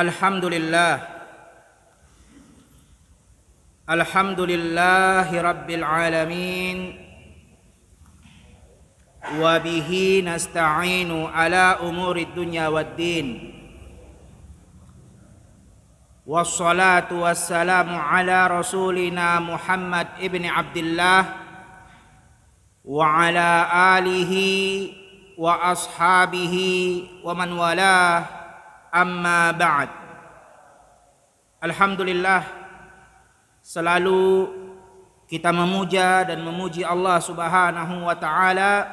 Alhamdulillah. Alhamdulillahi Rabbil Alamin. Wa bihi nasta'inu ala umuri dunya waddin. Wassalatu wassalamu ala rasulina Muhammad ibn Abdullah wa ala alihi wa ashabihi wa man walah. Amma ba'd. Alhamdulillah, selalu kita memuja dan memuji Allah Subhanahu wa taala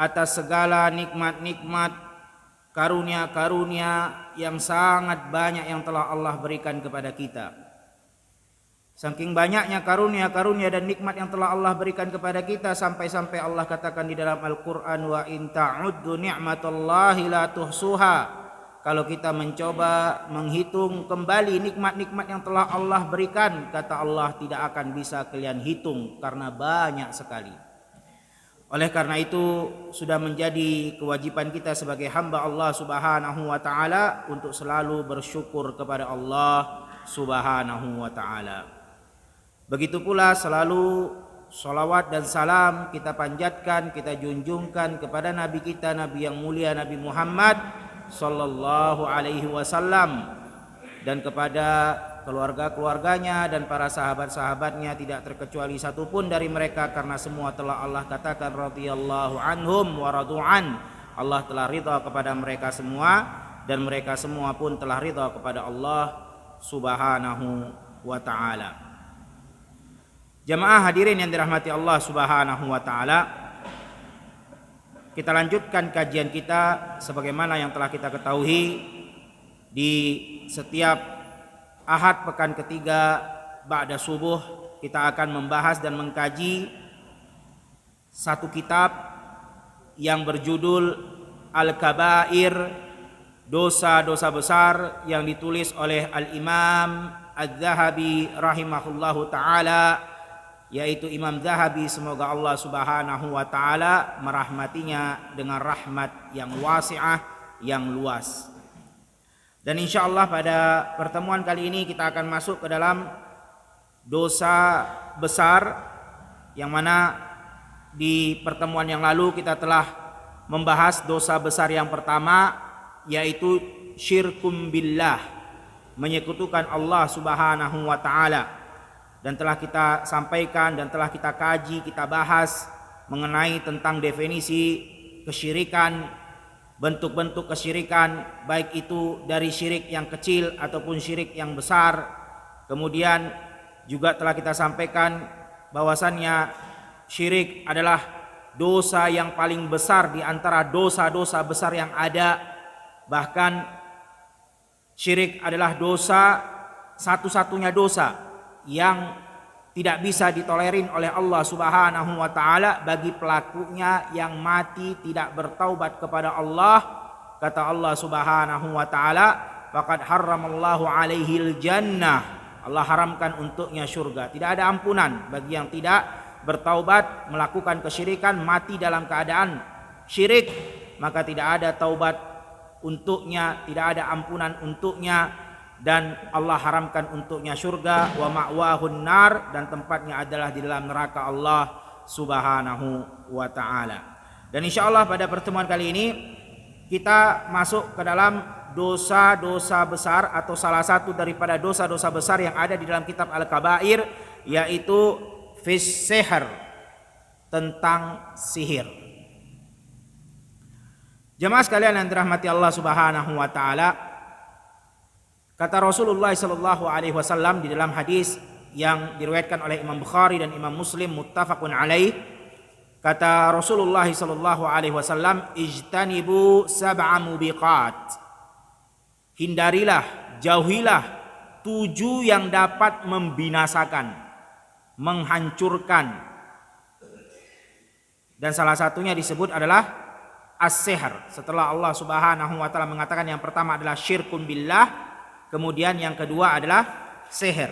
atas segala nikmat-nikmat, karunia-karunia yang sangat banyak yang telah Allah berikan kepada kita. Saking banyaknya karunia-karunia dan nikmat yang telah Allah berikan kepada kita, sampai-sampai Allah katakan di dalam Al-Quran, wa in ta'uddu ni'matallahi la tuhsuha. Kalau kita mencoba menghitung kembali nikmat-nikmat yang telah Allah berikan, kata Allah, tidak akan bisa kalian hitung karena banyak sekali. Oleh karena itu sudah menjadi kewajiban kita sebagai hamba Allah Subhanahu wa taala untuk selalu bersyukur kepada Allah Subhanahu wa taala. Begitu pula selalu salawat dan salam kita panjatkan, kita junjungkan kepada Nabi kita, Nabi yang mulia, Nabi Muhammad sallallahu alaihi wasallam, dan kepada keluarga-keluarganya dan para sahabat-sahabatnya, tidak terkecuali satupun dari mereka, karena semua telah Allah katakan radhiyallahu anhum wa radu'an. Allah telah ridha kepada mereka semua dan mereka semua pun telah ridha kepada Allah Subhanahu wa taala. Jamaah hadirin yang dirahmati Allah Subhanahu wa taala, kita lanjutkan kajian kita sebagaimana yang telah kita ketahui di setiap Ahad pekan ketiga ba'da subuh kita akan membahas dan mengkaji satu kitab yang berjudul Al-Kabair, dosa-dosa besar, yang ditulis oleh Al-Imam Az-Zahabi rahimahullahu ta'ala, yaitu Imam Zahabi, semoga Allah Subhanahu wa taala merahmatinya dengan rahmat yang wasi'ah, yang luas. Dan insyaallah pada pertemuan kali ini kita akan masuk ke dalam dosa besar, yang mana di pertemuan yang lalu kita telah membahas dosa besar yang pertama, yaitu syirkum billah, menyekutukan Allah Subhanahu wa taala. Dan telah kita sampaikan dan telah kita kaji, kita bahas mengenai tentang definisi kesyirikan, bentuk-bentuk kesyirikan, baik itu dari syirik yang kecil ataupun syirik yang besar. Kemudian juga telah kita sampaikan bahwasannya syirik adalah dosa yang paling besar di antara dosa-dosa besar yang ada. Bahkan syirik adalah dosa, satu-satunya dosa yang tidak bisa ditolerin oleh Allah Subhanahu wa taala bagi pelakunya yang mati tidak bertaubat kepada Allah. Kata Allah Subhanahu wa taala, faqad harramallahu alaihil jannah, Allah haramkan untuknya surga. Tidak ada ampunan bagi yang tidak bertaubat, melakukan kesyirikan, mati dalam keadaan syirik, maka tidak ada taubat untuknya, tidak ada ampunan untuknya, dan Allah haramkan untuknya surga, wa ma'wahun nar, dan tempatnya adalah di dalam neraka Allah Subhanahu wa taala. Dan insyaallah pada pertemuan kali ini kita masuk ke dalam dosa-dosa besar, atau salah satu daripada dosa-dosa besar yang ada di dalam kitab Al-Kabair, yaitu fis sihr, tentang sihir. Jemaah sekalian yang dirahmati Allah Subhanahu wa taala, kata Rasulullah sallallahu alaihi wasallam di dalam hadis yang diriwayatkan oleh Imam Bukhari dan Imam Muslim muttafaqun alaih, kata Rasulullah sallallahu alaihi wasallam, ijtanibu sab'a mubiqat, hindarilah, jauhilah 7 yang dapat membinasakan, menghancurkan. Dan salah satunya disebut adalah as-sihr. Setelah Allah Subhanahu wa taala mengatakan yang pertama adalah syirkun billah, kemudian yang kedua adalah sihir,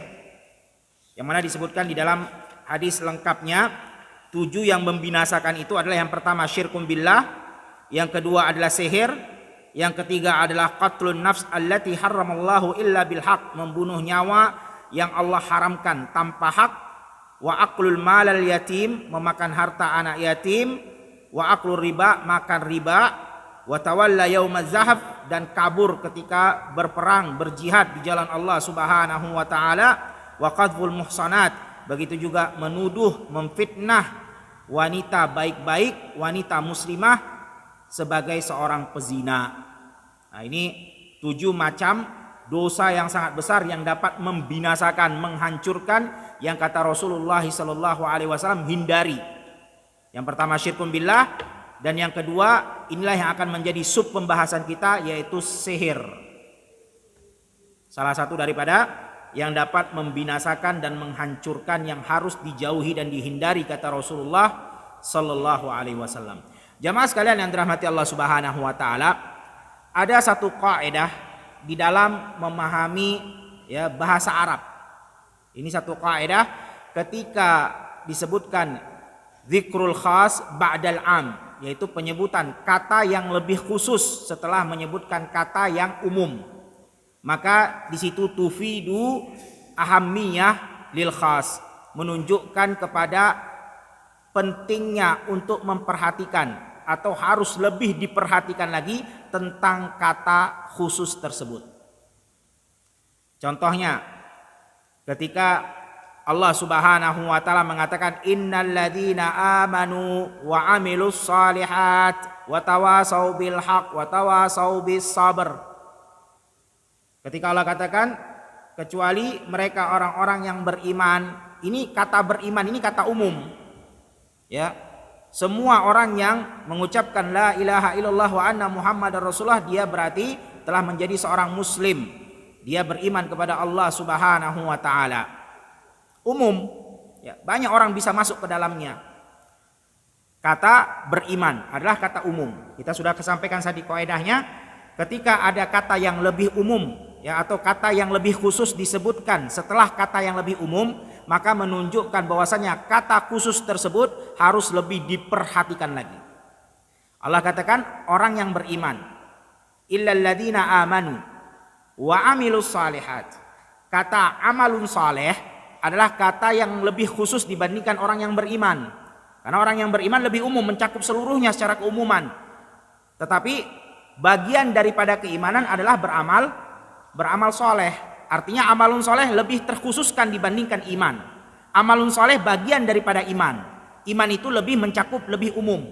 yang mana disebutkan di dalam hadis lengkapnya 7 yang membinasakan itu adalah yang pertama syirkum billah, yang kedua adalah sihir, Yang ketiga adalah qatlun nafs allati harramallahu illa bil haq, membunuh nyawa yang Allah haramkan tanpa hak. Wa aklul malal yatim, memakan harta anak yatim. Wa aklur riba, makan riba. Wa tawalla yaumaz zahab, dan kabur ketika berperang berjihad di jalan Allah Subhanahu wa taala. Wa qadful muhsanat, begitu juga menuduh, memfitnah wanita baik-baik, wanita muslimah sebagai seorang pezina. Nah, ini 7 macam dosa yang sangat besar yang dapat membinasakan, menghancurkan, yang kata Rasulullah sallallahu alaihi wasallam hindari. Yang pertama syirkun billah, dan yang kedua inilah yang akan menjadi sub pembahasan kita, yaitu sihir. Salah satu daripada yang dapat membinasakan dan menghancurkan yang harus dijauhi dan dihindari, kata Rasulullah sallallahu alaihi wasallam. Jamaah sekalian yang dirahmati Allah Subhanahu wa taala, ada satu kaidah di dalam memahami bahasa Arab. Ini satu kaidah ketika disebutkan dzikrul khas ba'dal am, yaitu penyebutan kata yang lebih khusus setelah menyebutkan kata yang umum. Maka di situ tufidu ahammiyah lil khas, menunjukkan kepada pentingnya untuk memperhatikan atau harus lebih diperhatikan lagi tentang kata khusus tersebut. Contohnya ketika Allah Subhanahu wa taala mengatakan innal ladzina amanu wa amilus shalihat wa tawasau bil haq wa tawasau bis sabr. Ketika Allah katakan kecuali mereka orang-orang yang beriman, ini kata beriman ini kata umum. Ya. Semua orang yang mengucapkan la ilaha illallah wa anna muhammadar rasulullah, dia berarti telah menjadi seorang muslim. Dia beriman kepada Allah Subhanahu wa taala. Umum, ya, banyak orang bisa masuk ke dalamnya. Kata beriman adalah kata umum. Kita sudah kesampaikan tadi kaidahnya, ketika ada kata yang lebih umum, ya, atau kata yang lebih khusus disebutkan setelah kata yang lebih umum, maka menunjukkan bahwasanya kata khusus tersebut harus lebih diperhatikan lagi. Allah katakan orang yang beriman, illal ladzina amanu wa amilus shalihat. Kata amalun saleh adalah kata yang lebih khusus dibandingkan orang yang beriman. Karena orang yang beriman lebih umum, mencakup seluruhnya secara keumuman. Tetapi bagian daripada keimanan adalah beramal soleh. Artinya amalun soleh lebih terkhususkan dibandingkan iman. Amalun soleh bagian daripada iman. Iman itu lebih mencakup, lebih umum.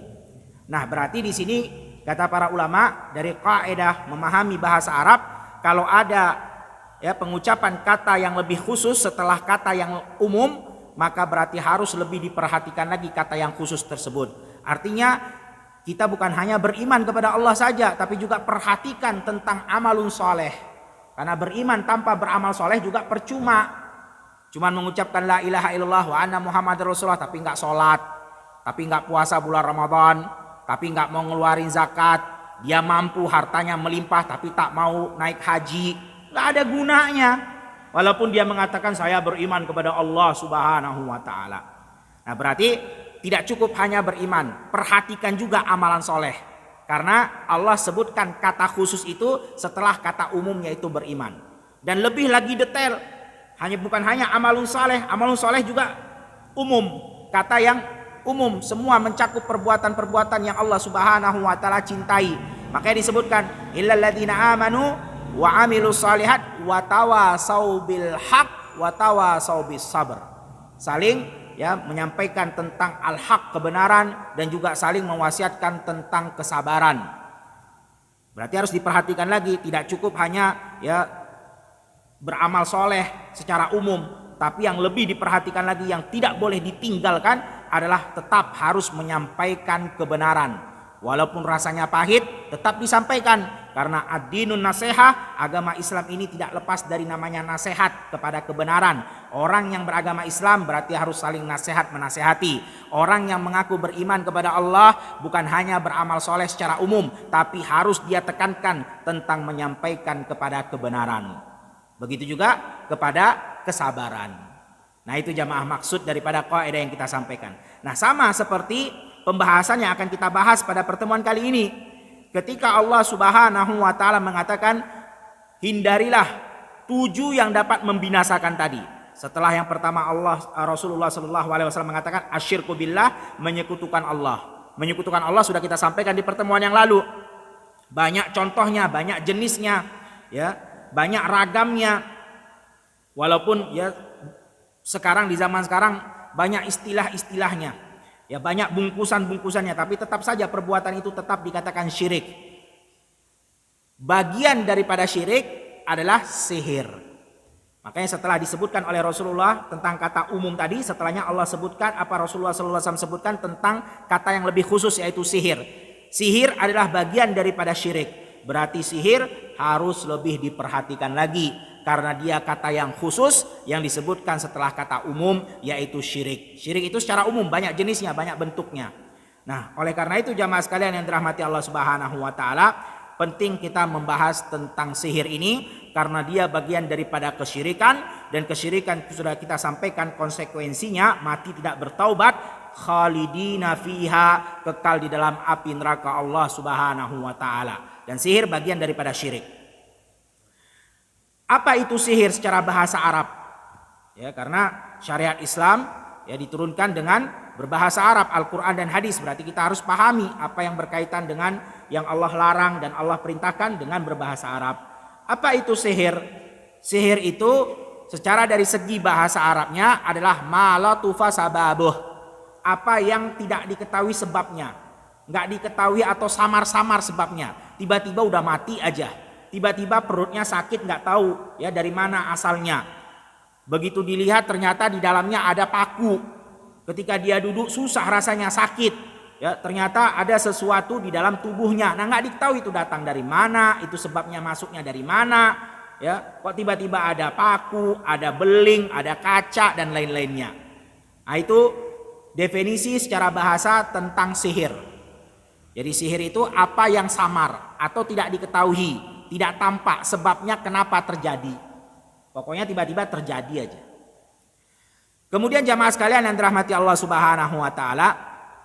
Nah, berarti di sini kata para ulama dari kaidah memahami bahasa Arab, kalau ada pengucapan kata yang lebih khusus setelah kata yang umum, maka berarti harus lebih diperhatikan lagi kata yang khusus tersebut. Artinya kita bukan hanya beriman kepada Allah saja, tapi juga perhatikan tentang amalun soleh. Karena beriman tanpa beramal soleh juga percuma. Cuman mengucapkan la ilaha illallah wa anna muhammadar rasulullah, tapi enggak sholat, tapi enggak puasa bulan Ramadan, tapi enggak mau ngeluarin zakat. Dia mampu, hartanya melimpah, tapi tak mau naik haji. Enggak ada gunanya. Walaupun dia mengatakan saya beriman kepada Allah Subhanahu wa taala. Nah, berarti tidak cukup hanya beriman, perhatikan juga amalan soleh. Karena Allah sebutkan kata khusus itu setelah kata umum, yaitu beriman. Dan lebih lagi detail, bukan hanya amalun soleh juga umum. Kata yang umum, semua mencakup perbuatan-perbuatan yang Allah Subhanahu wa taala cintai. Makanya disebutkan illal ladzina amanu wa amilus shalihat wa tawasau bil haq wa tawasau bis sabr. Saling menyampaikan tentang al-haq, kebenaran, dan juga saling mewasiatkan tentang kesabaran. Berarti harus diperhatikan lagi, tidak cukup hanya beramal soleh secara umum, tapi yang lebih diperhatikan lagi, yang tidak boleh ditinggalkan adalah tetap harus menyampaikan kebenaran. Walaupun rasanya pahit, tetap disampaikan. Karena ad-dinun nasihah, agama Islam ini tidak lepas dari namanya nasihat kepada kebenaran. Orang yang beragama Islam berarti harus saling nasihat menasihati. Orang yang mengaku beriman kepada Allah bukan hanya beramal soleh secara umum, tapi harus dia tekankan tentang menyampaikan kepada kebenaran. Begitu juga kepada kesabaran. Nah, itu jamaah maksud daripada kaidah yang kita sampaikan. Nah, sama seperti pembahasan yang akan kita bahas pada pertemuan kali ini. ketika Allah Subhanahu wa taala mengatakan hindarilah 7 yang dapat membinasakan tadi. Setelah yang pertama Rasulullah sallallahu alaihi wasallam mengatakan asyirku billah, menyekutukan Allah. Menyekutukan Allah sudah kita sampaikan di pertemuan yang lalu. Banyak contohnya, banyak jenisnya, ya, banyak ragamnya. Walaupun ya sekarang di zaman sekarang banyak istilah-istilahnya, ya, banyak bungkusan-bungkusannya, tapi tetap saja perbuatan itu tetap dikatakan syirik. Bagian daripada syirik adalah sihir. Makanya setelah disebutkan oleh Rasulullah tentang kata umum tadi, setelahnya Allah sebutkan Rasulullah SAW sebutkan tentang kata yang lebih khusus, yaitu sihir. Sihir adalah bagian daripada syirik. Berarti sihir harus lebih diperhatikan lagi, karena dia kata yang khusus yang disebutkan setelah kata umum, yaitu syirik. Syirik itu secara umum banyak jenisnya, banyak bentuknya. Nah, oleh karena itu jamaah sekalian yang dirahmati Allah Subhanahu wa taala, penting kita membahas tentang sihir ini karena dia bagian daripada kesyirikan, dan kesyirikan sudah kita sampaikan konsekuensinya mati tidak bertaubat, khalidina fiha, kekal di dalam api neraka Allah Subhanahu wa taala. Dan sihir bagian daripada syirik. Apa itu sihir secara bahasa Arab? Ya, karena syariat Islam ya diturunkan dengan berbahasa Arab, Al-Quran dan hadis. Berarti kita harus pahami apa yang berkaitan dengan yang Allah larang dan Allah perintahkan dengan berbahasa Arab. Apa itu sihir? Sihir itu secara dari segi bahasa Arabnya adalah ma la tufa sababuh, apa yang tidak diketahui sebabnya, nggak diketahui atau samar-samar sebabnya, tiba-tiba udah mati aja, tiba-tiba perutnya sakit nggak tahu ya dari mana asalnya. Begitu dilihat ternyata di dalamnya ada paku, ketika dia duduk susah rasanya, sakit ya, ternyata ada sesuatu di dalam tubuhnya. Nah, nggak diketahui itu datang dari mana, itu sebabnya masuknya dari mana ya, kok tiba-tiba ada paku, ada beling, ada kaca dan lain-lainnya. Nah, itu definisi secara bahasa tentang sihir. Jadi sihir itu apa yang samar atau tidak diketahui, tidak tampak sebabnya kenapa terjadi, pokoknya tiba-tiba terjadi aja. Kemudian jamaah sekalian yang dirahmati Allah Subhanahu wa taala,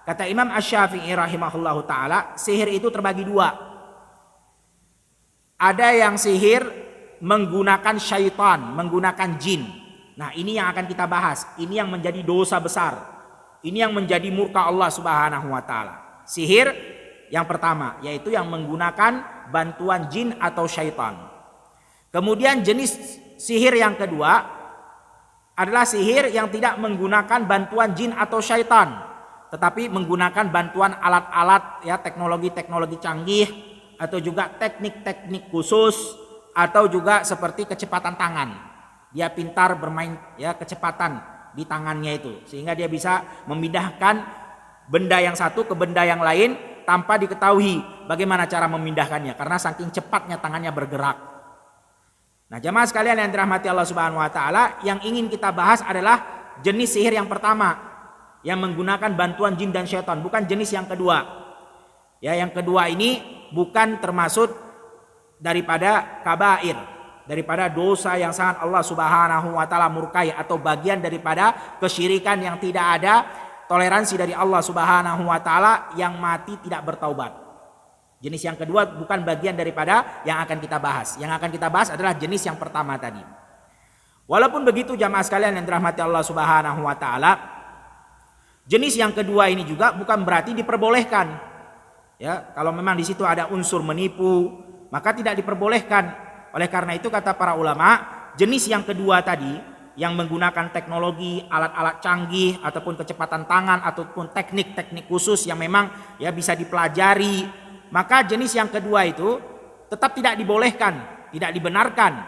kata Imam Asy-Syafi'i rahimahullahu taala, sihir itu terbagi 2. Ada yang sihir menggunakan syaitan, menggunakan jin. Nah, ini yang akan kita bahas. Ini yang menjadi dosa besar. Ini yang menjadi murka Allah Subhanahu wa taala. Sihir yang pertama yaitu yang menggunakan bantuan jin atau syaitan. Kemudian jenis sihir yang kedua adalah sihir yang tidak menggunakan bantuan jin atau syaitan, tetapi menggunakan bantuan alat-alat ya, teknologi-teknologi canggih, atau juga teknik-teknik khusus, atau juga seperti kecepatan tangan. Dia pintar bermain ya kecepatan di tangannya itu, sehingga dia bisa memindahkan benda yang satu ke benda yang lain tanpa diketahui bagaimana cara memindahkannya, karena saking cepatnya tangannya bergerak. Nah, jamaah sekalian yang dirahmati Allah Subhanahu wa taala, yang ingin kita bahas adalah jenis sihir yang pertama yang menggunakan bantuan jin dan syaitan, bukan jenis yang kedua. Ya, yang kedua ini bukan termasuk daripada kabair, daripada dosa yang sangat Allah Subhanahu wa taala murkai, atau bagian daripada kesyirikan yang tidak ada toleransi dari Allah Subhanahu wa taala, yang mati tidak bertaubat. Jenis yang kedua bukan bagian daripada yang akan kita bahas. Yang akan kita bahas adalah jenis yang pertama tadi. Walaupun begitu jamaah sekalian yang dirahmati Allah Subhanahu wa taala, jenis yang kedua ini juga bukan berarti diperbolehkan. Ya, kalau memang di situ ada unsur menipu, maka tidak diperbolehkan. Oleh karena itu kata para ulama, jenis yang kedua tadi yang menggunakan teknologi, alat-alat canggih ataupun kecepatan tangan ataupun teknik-teknik khusus yang memang ya bisa dipelajari, maka jenis yang kedua itu tetap tidak dibolehkan, tidak dibenarkan.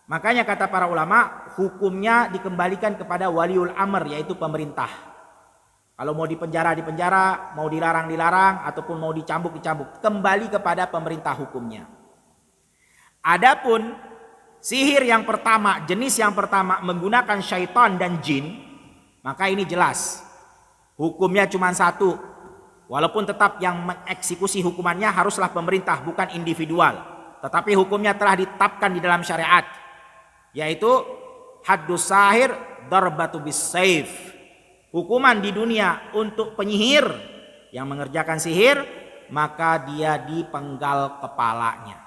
Makanya kata para ulama, hukumnya dikembalikan kepada waliul amr, yaitu pemerintah. Kalau mau dipenjara, dipenjara, mau dilarang, dilarang, ataupun mau dicambuk, dicambuk, kembali kepada pemerintah hukumnya. Adapun sihir yang pertama, jenis yang pertama menggunakan syaitan dan jin, maka ini jelas hukumnya cuma satu. Walaupun tetap yang mengeksekusi hukumannya haruslah pemerintah, bukan individual. Tetapi hukumnya telah ditetapkan di dalam syariat, yaitu haddus sahir darbatu bis saif. Hukuman di dunia untuk penyihir yang mengerjakan sihir, maka dia dipenggal kepalanya.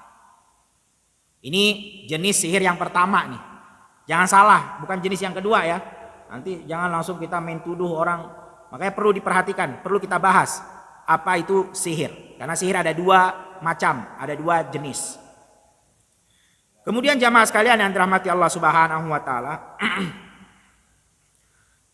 Ini jenis sihir yang pertama nih. Jangan salah, bukan jenis yang kedua ya. Nanti jangan langsung kita main tuduh orang. Makanya perlu diperhatikan, perlu kita bahas apa itu sihir. Karena sihir ada dua macam, ada dua jenis. Kemudian jamaah sekalian yang dirahmati Allah Subhanahu wa taala,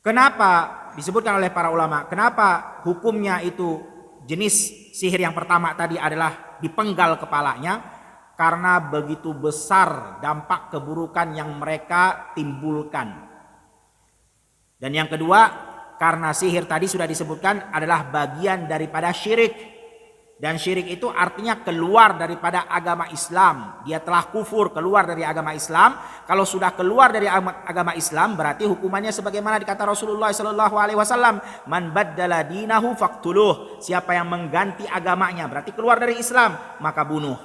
kenapa disebutkan oleh para ulama, kenapa hukumnya itu jenis sihir yang pertama tadi adalah dipenggal kepalanya? Karena begitu besar dampak keburukan yang mereka timbulkan. Dan yang kedua, karena sihir tadi sudah disebutkan adalah bagian daripada syirik. Dan syirik itu artinya keluar daripada agama Islam. Dia telah kufur, keluar dari agama Islam. Kalau sudah keluar dari agama Islam, berarti hukumannya sebagaimana dikata Rasulullah SAW, man baddala dinahu faqtuluh. Siapa yang mengganti agamanya, berarti keluar dari Islam, maka bunuh.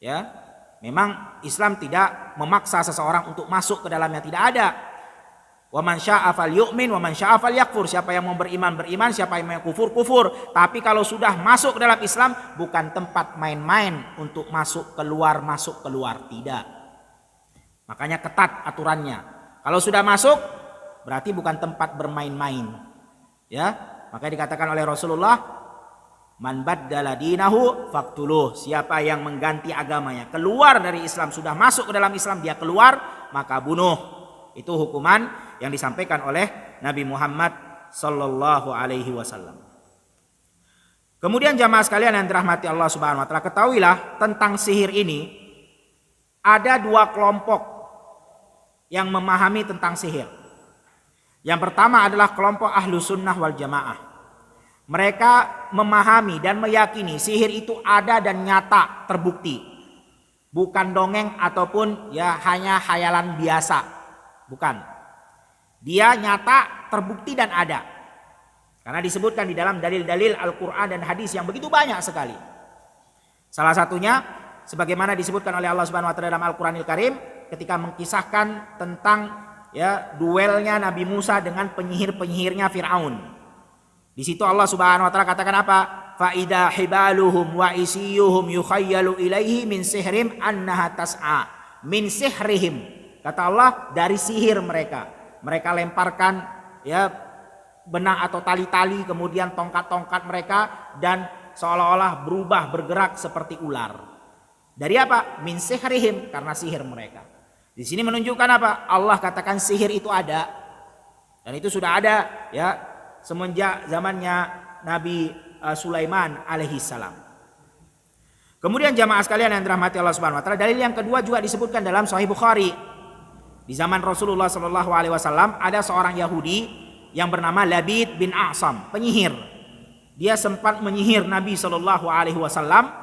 Ya, memang Islam tidak memaksa seseorang untuk masuk ke dalamnya, tidak ada. Wa man syaa'a falyu'min wa man syaa'a falyakfur. Siapa yang mau beriman beriman, siapa yang mau kufur kufur. Tapi kalau sudah masuk ke dalam Islam, bukan tempat main-main untuk masuk keluar tidak. Makanya ketat aturannya. Kalau sudah masuk berarti bukan tempat bermain-main. Ya, makanya dikatakan oleh Rasulullah, man baddala dinahu faqtuluh. Siapa yang mengganti agamanya, keluar dari Islam, sudah masuk ke dalam Islam, dia keluar, maka bunuh. Itu hukuman yang disampaikan oleh Nabi Muhammad sallallahu alaihi wasallam. Kemudian jamaah sekalian yang dirahmati Allah Subhanahu wa taala, ketahuilah tentang sihir ini ada dua kelompok yang memahami tentang sihir. Yang pertama adalah kelompok ahlu sunnah wal jamaah. Mereka memahami dan meyakini sihir itu ada dan nyata, terbukti. Bukan dongeng ataupun ya hanya khayalan biasa. Bukan. Dia nyata, terbukti dan ada. Karena disebutkan di dalam dalil-dalil Al-Quran dan hadis yang begitu banyak sekali. Salah satunya sebagaimana disebutkan oleh Allah Subhanahu wa taala dalam Al-Quranil Karim ketika mengkisahkan tentang ya duelnya Nabi Musa dengan penyihir-penyihirnya Firaun. Di situ Allah Subhanahu wa taala katakan apa? Fa idza hibaluhum wa isiyuhum yukhayyalu ilaihi min sihrim annaha tas'a. Min sihrihim. Kata Allah, dari sihir mereka. Mereka lemparkan ya benang atau tali-tali, kemudian tongkat-tongkat mereka, dan seolah-olah berubah bergerak seperti ular. Dari apa? Min sihrihim, karena sihir mereka. Di sini menunjukkan apa? Allah katakan sihir itu ada. Dan itu sudah ada ya semenjak zamannya Nabi Sulaiman alaihissalam. Kemudian jamaah sekalian yang dirahmati Allah Subhanahu wa taala, dalil yang kedua juga disebutkan dalam Sahih Bukhari. Di zaman Rasulullah Shallallahu Alaihi Wasallam ada seorang Yahudi yang bernama Labid bin A'sam, penyihir. Dia sempat menyihir Nabi Shallallahu Alaihi Wasallam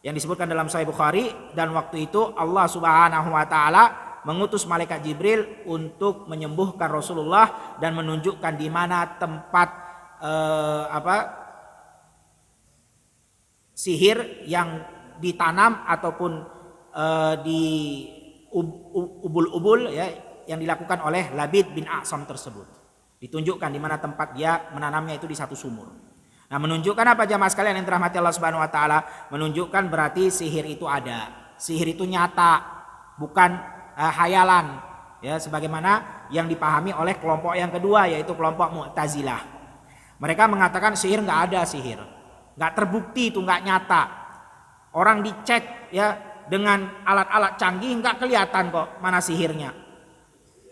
yang disebutkan dalam Sahih Bukhari, dan waktu itu Allah Subhanahu Wa Taala mengutus malaikat Jibril untuk menyembuhkan Rasulullah dan menunjukkan di mana tempat sihir yang ditanam ataupun di ubul-ubul ya yang dilakukan oleh Labid bin A'sam tersebut. Ditunjukkan di mana tempat dia menanamnya, itu di satu sumur. Nah, menunjukkan apa jamaah sekalian yang dirahmati Allah Subhanahu wa taala? Menunjukkan berarti sihir itu ada. Sihir itu nyata, bukan khayalan. Ya, sebagaimana yang dipahami oleh kelompok yang kedua, yaitu kelompok Mu'tazilah. Mereka mengatakan sihir enggak ada sihir. Enggak terbukti, itu enggak nyata. Orang dicek ya dengan alat-alat canggih enggak kelihatan kok mana sihirnya.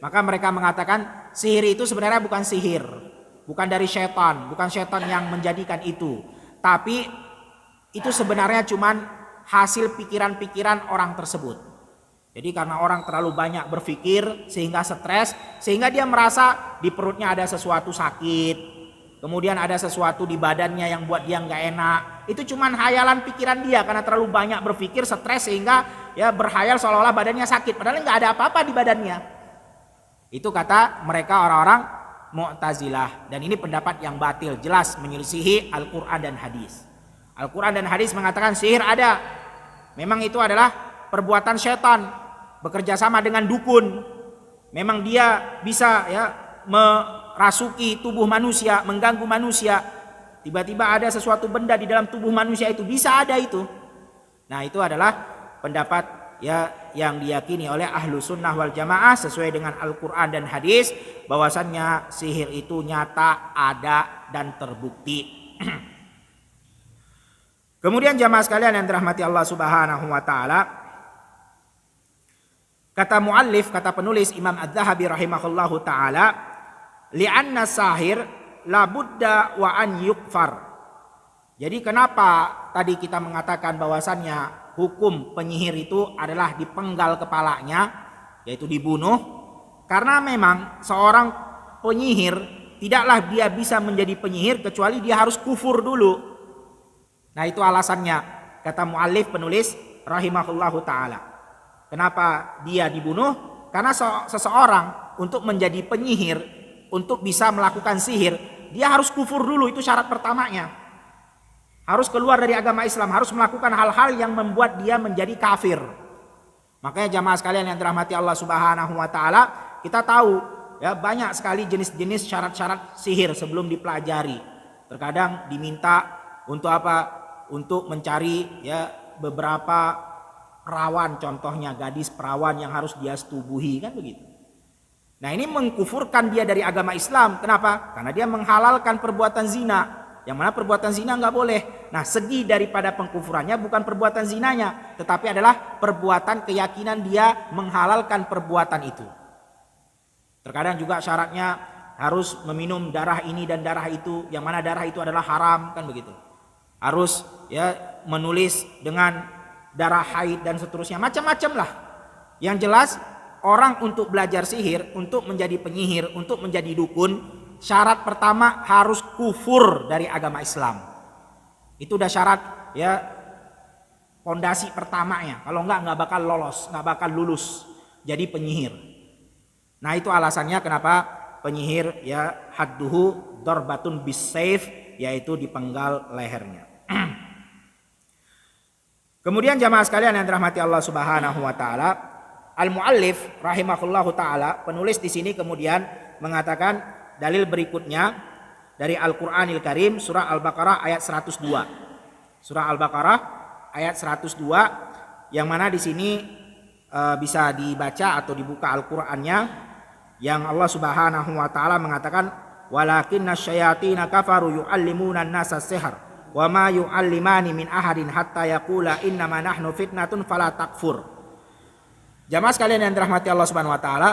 Maka mereka mengatakan sihir itu sebenarnya bukan sihir, bukan dari setan, bukan setan yang menjadikan itu, tapi itu sebenarnya cuman hasil pikiran-pikiran orang tersebut. Jadi karena orang terlalu banyak berpikir sehingga stres, sehingga dia merasa di perutnya ada sesuatu sakit, kemudian ada sesuatu di badannya yang buat dia nggak enak. Itu cuman hayalan pikiran dia karena terlalu banyak berpikir, stres, sehingga ya berhayal seolah-olah badannya sakit, padahal nggak ada apa-apa di badannya. Itu kata mereka orang-orang Mu'tazilah, dan ini pendapat yang batil, jelas menyelisihi Al-Quran dan hadis. Al-Quran dan hadis mengatakan sihir ada. Memang itu adalah perbuatan setan bekerja sama dengan dukun. Memang dia bisa ya merasuki tubuh manusia, mengganggu manusia. Tiba-tiba ada sesuatu benda di dalam tubuh manusia itu, bisa ada itu. Nah, itu adalah pendapat ya yang diyakini oleh ahlu sunnah wal jamaah sesuai dengan Al-Quran dan hadis, bahwasannya sihir itu nyata, ada dan terbukti. Kemudian jamaah sekalian yang dirahmati Allah Subhanahu wa taala, kata muallif, kata penulis Imam Az-Zahabi rahimahullahu taala, li'anna sahir la budda wa an yukfar. Jadi kenapa tadi kita mengatakan bahwasannya hukum penyihir itu adalah dipenggal kepalanya, yaitu dibunuh? Karena memang seorang penyihir tidaklah dia bisa menjadi penyihir kecuali dia harus kufur dulu. Nah, itu alasannya, kata muallif penulis rahimahullahu taala. Kenapa dia dibunuh? Karena seseorang untuk menjadi penyihir, untuk bisa melakukan sihir, dia harus kufur dulu, itu syarat pertamanya. Harus keluar dari agama Islam, harus melakukan hal-hal yang membuat dia menjadi kafir. Makanya jamaah sekalian yang dirahmati Allah Subhanahu wa taala, kita tahu ya banyak sekali jenis-jenis syarat-syarat sihir sebelum dipelajari. Terkadang diminta untuk apa? Untuk mencari ya beberapa perawan, contohnya gadis perawan yang harus dia setubuhi, kan begitu. Nah, ini mengkufurkan dia dari agama Islam. Kenapa? Karena dia menghalalkan perbuatan zina, yang mana perbuatan zina nggak boleh. Nah, segi daripada pengkufurannya bukan perbuatan zinanya, tetapi adalah perbuatan keyakinan dia menghalalkan perbuatan itu. Terkadang juga syaratnya harus meminum darah ini dan darah itu, yang mana darah itu adalah haram, kan begitu. Harus ya menulis dengan darah haid dan seterusnya, macam-macam lah. Yang jelas orang untuk belajar sihir, untuk menjadi penyihir, untuk menjadi dukun, syarat pertama harus kufur dari agama Islam. Itu udah syarat ya, fondasi pertamanya. Kalau nggak bakal lolos, nggak bakal lulus jadi penyihir. Nah, itu alasannya kenapa penyihir ya hadduhu darbatun bisayf, yaitu dipenggal lehernya. Kemudian jamaah sekalian yang dirahmati Allah Subhanahu wa taala, al-muallif rahimahullahu taala, penulis di sini kemudian mengatakan dalil berikutnya dari Al-Qur'anil Karim, surah Al-Baqarah ayat 102. Surah Al-Baqarah ayat 102, yang mana di sini bisa dibaca atau dibuka Al-Qur'annya, yang Allah Subhanahu wa taala mengatakan walakinna syayatina kafaru yu'allimuna an-nasa as-sihr wa ma yu'allimani min ahadin hatta yaqula innama nahnu fitnatun fala takfur. Jamaah sekalian yang dirahmati Allah Subhanahu wa taala,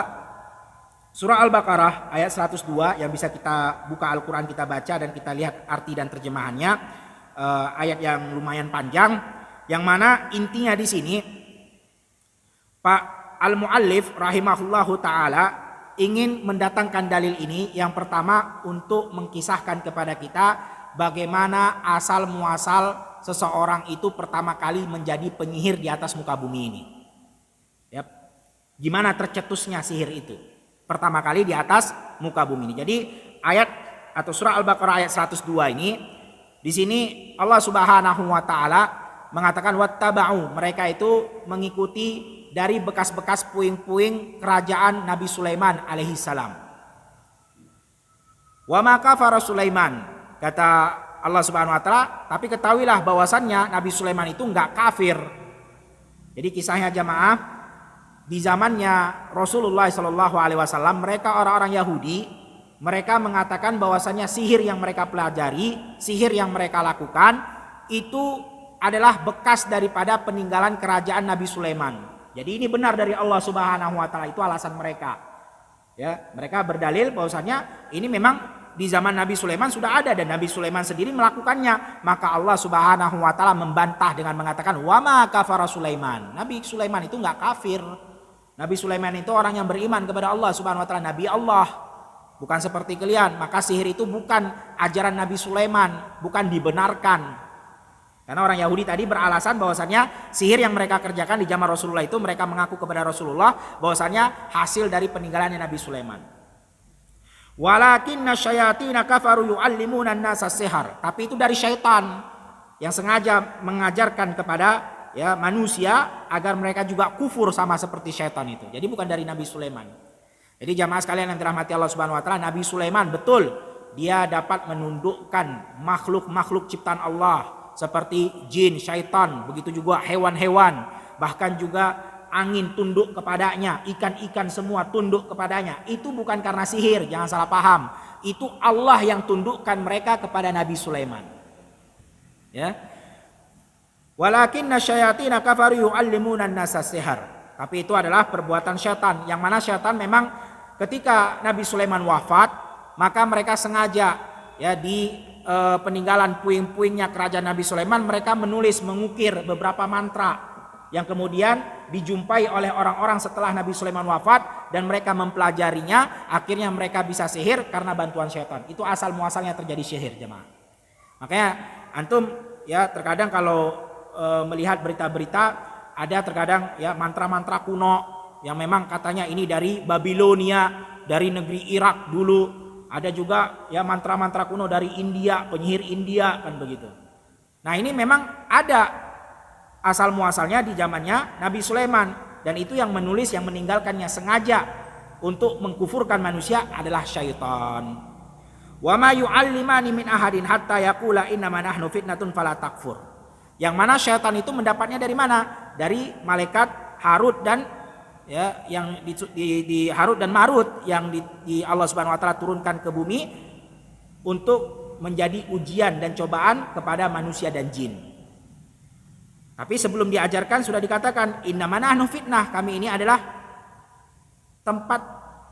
surah Al-Baqarah ayat 102 yang bisa kita buka Al-Qur'an, kita baca dan kita lihat arti dan terjemahannya. Ayat yang lumayan panjang, yang mana intinya di sini Pak Al-Muallif rahimahullahu taala ingin mendatangkan dalil ini yang pertama untuk mengkisahkan kepada kita bagaimana asal muasal seseorang itu pertama kali menjadi penyihir di atas muka bumi ini. Ya, gimana tercetusnya sihir itu pertama kali di atas muka bumi ini. Jadi ayat atau surah Al-Baqarah ayat 102 ini, di sini Allah Subhanahu wa taala mengatakan wattaba'u, mereka itu mengikuti dari bekas-bekas puing-puing kerajaan Nabi Sulaiman alaihi salam. Wa ma kafara Sulaiman, kata Allah Subhanahu wa taala, tapi ketahuilah bahwasannya Nabi Sulaiman itu enggak kafir. Jadi kisahnya jamaah, di zamannya Rasulullah sallallahu alaihi wasallam, mereka orang-orang Yahudi, mereka mengatakan bahwasannya sihir yang mereka pelajari, sihir yang mereka lakukan itu adalah bekas daripada peninggalan kerajaan Nabi Sulaiman. Jadi ini benar dari Allah Subhanahu wa taala, itu alasan mereka. Ya, mereka berdalil bahwasannya ini memang di zaman Nabi Sulaiman sudah ada dan Nabi Sulaiman sendiri melakukannya. Maka Allah Subhanahu wa taala membantah dengan mengatakan wa ma kafara Sulaiman. Nabi Sulaiman itu enggak kafir. Nabi Sulaiman itu orang yang beriman kepada Allah Subhanahu wa taala, nabi Allah. Bukan seperti kalian, maka sihir itu bukan ajaran Nabi Sulaiman, bukan dibenarkan. Karena orang Yahudi tadi beralasan bahwasannya sihir yang mereka kerjakan di zaman Rasulullah itu, mereka mengaku kepada Rasulullah bahwasannya hasil dari peninggalannya Nabi Sulaiman. Walakinna syayatina kafaru yu'allimuna an-nasa as-sihr. Tapi itu dari syaitan yang sengaja mengajarkan kepada ya manusia agar mereka juga kufur sama seperti syaitan itu. Jadi bukan dari Nabi Sulaiman. Jadi jamaah sekalian yang dirahmati Allah Subhanahu wa taala, Nabi Sulaiman betul dia dapat menundukkan makhluk-makhluk ciptaan Allah seperti jin, syaitan, begitu juga hewan-hewan, bahkan juga angin tunduk kepadanya, ikan-ikan semua tunduk kepadanya. Itu bukan karena sihir, jangan salah paham. Itu Allah yang tundukkan mereka kepada Nabi Sulaiman. Ya. Walakinna syayatina kafaru yu'allimuna an-nasa sihr. Tapi itu adalah perbuatan syaitan, yang mana syaitan memang ketika Nabi Sulaiman wafat, maka mereka sengaja ya di peninggalan puing-puingnya kerajaan Nabi Sulaiman, mereka menulis, mengukir beberapa mantra yang kemudian dijumpai oleh orang-orang setelah Nabi Sulaiman wafat, dan mereka mempelajarinya, akhirnya mereka bisa sihir karena bantuan syaitan. Itu asal muasalnya terjadi sihir, jemaah. Makanya antum ya terkadang kalau melihat berita-berita, ada terkadang ya mantra-mantra kuno yang memang katanya ini dari Babilonia, dari negeri Irak dulu. Ada juga ya mantra-mantra kuno dari India, penyihir India, kan begitu. Nah, ini memang ada asal muasalnya di zamannya Nabi Sulaiman, dan itu yang menulis, yang meninggalkannya sengaja untuk mengkufurkan manusia adalah syaitan. Wa ma yu'allimani min ahadin hatta yaqula innama nahnu fitnatun fala takfur. Yang mana syaitan itu mendapatnya dari mana? Dari malaikat Harut dan ya yang di Harut dan Marut yang di Allah Subhanahu wa taala turunkan ke bumi untuk menjadi ujian dan cobaan kepada manusia dan jin. Tapi sebelum diajarkan sudah dikatakan innama nahnu fitnah, kami ini adalah tempat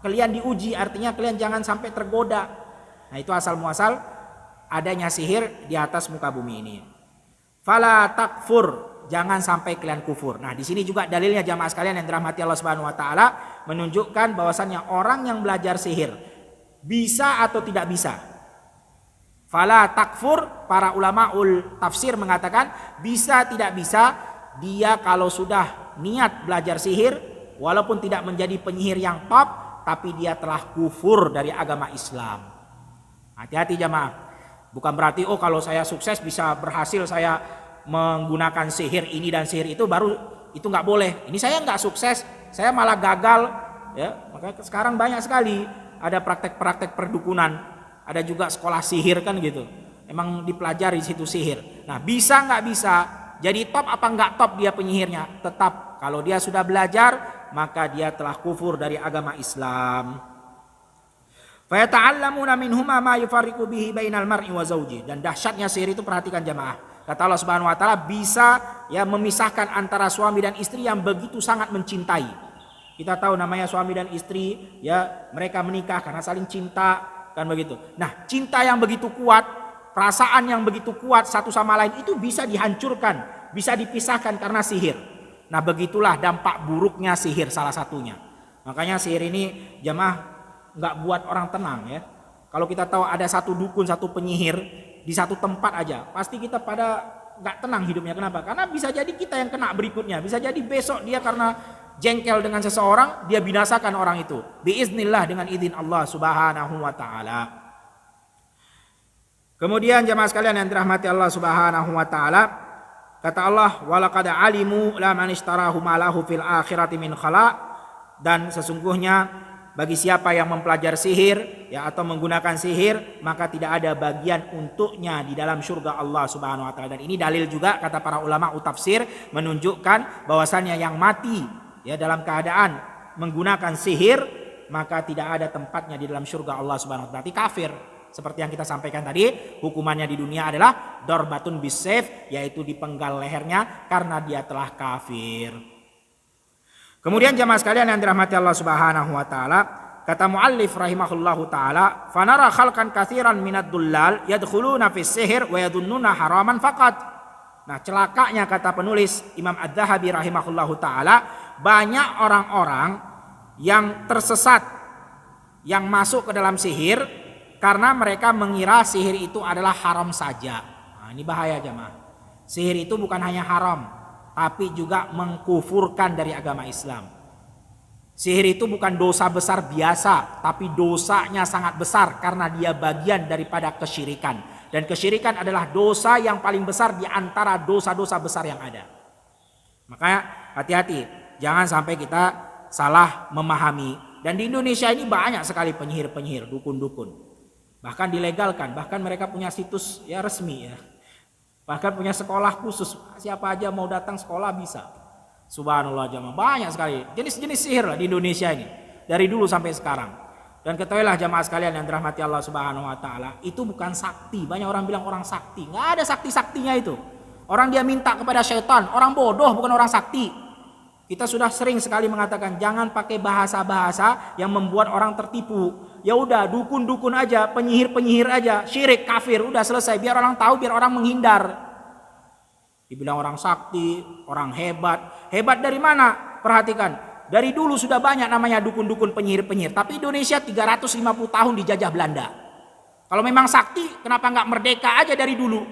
kalian diuji, artinya kalian jangan sampai tergoda. Nah, itu asal muasal adanya sihir di atas muka bumi ini. Fala takfur, jangan sampai kalian kufur. Nah, di sini juga dalilnya jamaah sekalian yang dirahmati Allah Subhanahu wa taala, menunjukkan bahwasannya orang yang belajar sihir bisa atau tidak bisa. Fala takfur, para ulamaul tafsir mengatakan bisa tidak bisa, dia kalau sudah niat belajar sihir walaupun tidak menjadi penyihir yang top, tapi dia telah kufur dari agama Islam. Hati-hati jamaah. Bukan berarti oh kalau saya sukses bisa berhasil saya menggunakan sihir ini dan sihir itu baru itu nggak boleh. Ini saya nggak sukses, saya malah gagal, ya. Makanya sekarang banyak sekali ada praktek-praktek perdukunan, ada juga sekolah sihir kan gitu. Emang dipelajari situ sihir. Nah, bisa nggak bisa? Jadi top apa nggak top dia penyihirnya? Tetap kalau dia sudah belajar maka dia telah kufur dari agama Islam. Fayata'allamuna minhuma ma yufarriqu bihi bainal mar'i wa zawji. Dan dahsyatnya sihir itu, perhatikan jamaah. Kata Allah Subhanahu wa taala, bisa ya memisahkan antara suami dan istri yang begitu sangat mencintai. Kita tahu namanya suami dan istri, ya mereka menikah karena saling cinta, kan begitu. Nah, cinta yang begitu kuat, perasaan yang begitu kuat satu sama lain itu bisa dihancurkan, bisa dipisahkan karena sihir. Nah, begitulah dampak buruknya sihir salah satunya. Makanya sihir ini jamaah nggak buat orang tenang ya. Kalau kita tahu ada satu dukun, satu penyihir di satu tempat aja, pasti kita pada nggak tenang hidupnya. Kenapa? Karena bisa jadi kita yang kena berikutnya. Bisa jadi besok dia karena jengkel dengan seseorang, dia binasakan orang itu. Biiznillah, dengan izin Allah Subhanahu wa taala. Kemudian jemaah sekalian yang dirahmati Allah Subhanahu wa taala, kata Allah, walaqad alimu la man ishtarahu ma lahu fil akhirati min khala. Dan sesungguhnya bagi siapa yang mempelajari sihir ya atau menggunakan sihir, maka tidak ada bagian untuknya di dalam surga Allah Subhanahu wa taala. Dan ini dalil juga kata para ulama tafsir menunjukkan bahwasannya yang mati ya dalam keadaan menggunakan sihir maka tidak ada tempatnya di dalam surga Allah Subhanahu wa taala. Berarti kafir. Seperti yang kita sampaikan tadi, hukumannya di dunia adalah darbatun bisayf, yaitu dipenggal lehernya karena dia telah kafir. Kemudian jamaah sekalian yang dirahmati Allah Subhanahu wa taala, kata muallif rahimahullahu taala, "Fanara khalqan katsiran minad dullal yadkhuluna fis sihr wa yadunnuna haraman faqat." Nah, celakanya kata penulis Imam Adz-Dzahabi rahimahullahu taala, banyak orang-orang yang tersesat yang masuk ke dalam sihir karena mereka mengira sihir itu adalah haram saja. Nah, ini bahaya jamaah. Sihir itu bukan hanya haram, tapi juga mengkufurkan dari agama Islam. Sihir itu bukan dosa besar biasa, tapi dosanya sangat besar karena dia bagian daripada kesyirikan. Dan kesyirikan adalah dosa yang paling besar di antara dosa-dosa besar yang ada. Makanya hati-hati, jangan sampai kita salah memahami. Dan di Indonesia ini banyak sekali penyihir-penyihir, dukun-dukun. Bahkan dilegalkan, bahkan mereka punya situs ya resmi ya. Bahkan punya sekolah khusus, siapa aja mau datang sekolah bisa. Subhanallah jamaah, banyak sekali jenis-jenis sihir lah di Indonesia ini. Dari dulu sampai sekarang. Dan ketahuilah jamaah sekalian yang dirahmati Allah Subhanahu wa taala, itu bukan sakti. Banyak orang bilang orang sakti, nggak ada sakti-saktinya itu. Orang dia minta kepada syaitan, orang bodoh bukan orang sakti. Kita sudah sering sekali mengatakan jangan pakai bahasa-bahasa yang membuat orang tertipu. Ya udah dukun-dukun aja, penyihir-penyihir aja, syirik, kafir, udah selesai. Biar orang tahu, biar orang menghindar. Dibilang orang sakti, orang hebat. Hebat dari mana? Perhatikan. Dari dulu sudah banyak namanya dukun-dukun penyihir-penyihir. Tapi Indonesia 350 tahun dijajah Belanda. Kalau memang sakti, kenapa nggak merdeka aja dari dulu?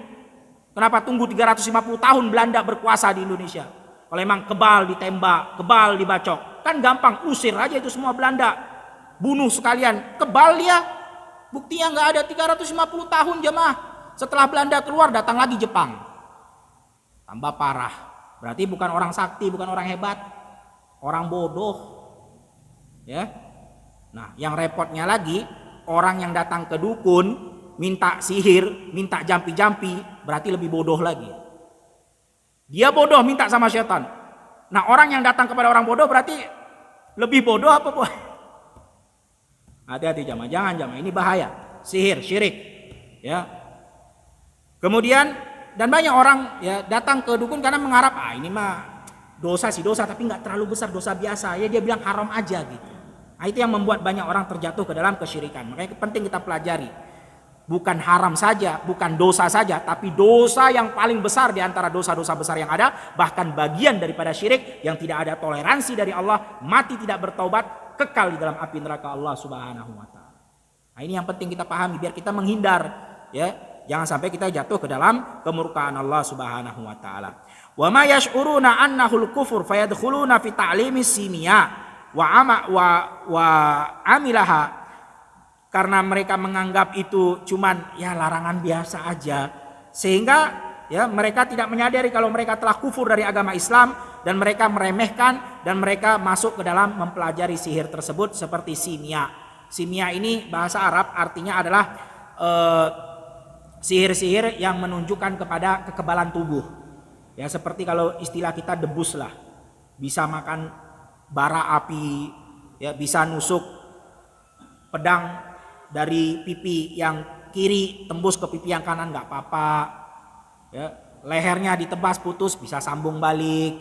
Kenapa tunggu 350 tahun Belanda berkuasa di Indonesia? Kalau emang kebal ditembak, kebal dibacok, kan gampang, usir aja itu semua Belanda. Bunuh sekalian, kebal dia. Buktinya nggak ada 350 tahun jemaah. Setelah Belanda keluar datang lagi Jepang. Tambah parah. Berarti bukan orang sakti, bukan orang hebat. Orang bodoh. Ya. Nah, yang repotnya lagi, orang yang datang ke dukun minta sihir, minta jampi-jampi, berarti lebih bodoh lagi. Dia bodoh minta sama syaitan. Nah, orang yang datang kepada orang bodoh berarti lebih bodoh apa bu? Hati-hati jamaah, jangan jamaah, ini bahaya. Sihir, syirik. Ya. Kemudian dan banyak orang ya datang ke dukun karena mengharap ini mah dosa sih dosa tapi nggak terlalu besar, dosa biasa. Ya dia bilang haram aja gitu. Nah, itu yang membuat banyak orang terjatuh ke dalam kesyirikan. Makanya penting kita pelajari. Bukan haram saja, bukan dosa saja, tapi dosa yang paling besar di antara dosa-dosa besar yang ada, bahkan bagian daripada syirik yang tidak ada toleransi dari Allah, mati tidak bertaubat, kekal di dalam api neraka Allah Subhanahu wa taala. Nah, ini yang penting kita pahami biar kita menghindar ya, jangan sampai kita jatuh ke dalam kemurkaan Allah Subhanahu wa taala. Wa ma yash'uruna annahul kufur fayadkhuluna fi ta'limis simia wa amilaha. Karena mereka menganggap itu cuman ya larangan biasa aja, sehingga ya mereka tidak menyadari kalau mereka telah kufur dari agama Islam dan mereka meremehkan dan mereka masuk ke dalam mempelajari sihir tersebut seperti simia. Simia ini bahasa Arab artinya adalah sihir-sihir yang menunjukkan kepada kekebalan tubuh. Ya seperti kalau istilah kita debus lah, bisa makan bara api, ya bisa nusuk pedang dari pipi yang kiri tembus ke pipi yang kanan nggak apa-apa, ya, lehernya ditebas putus bisa sambung balik,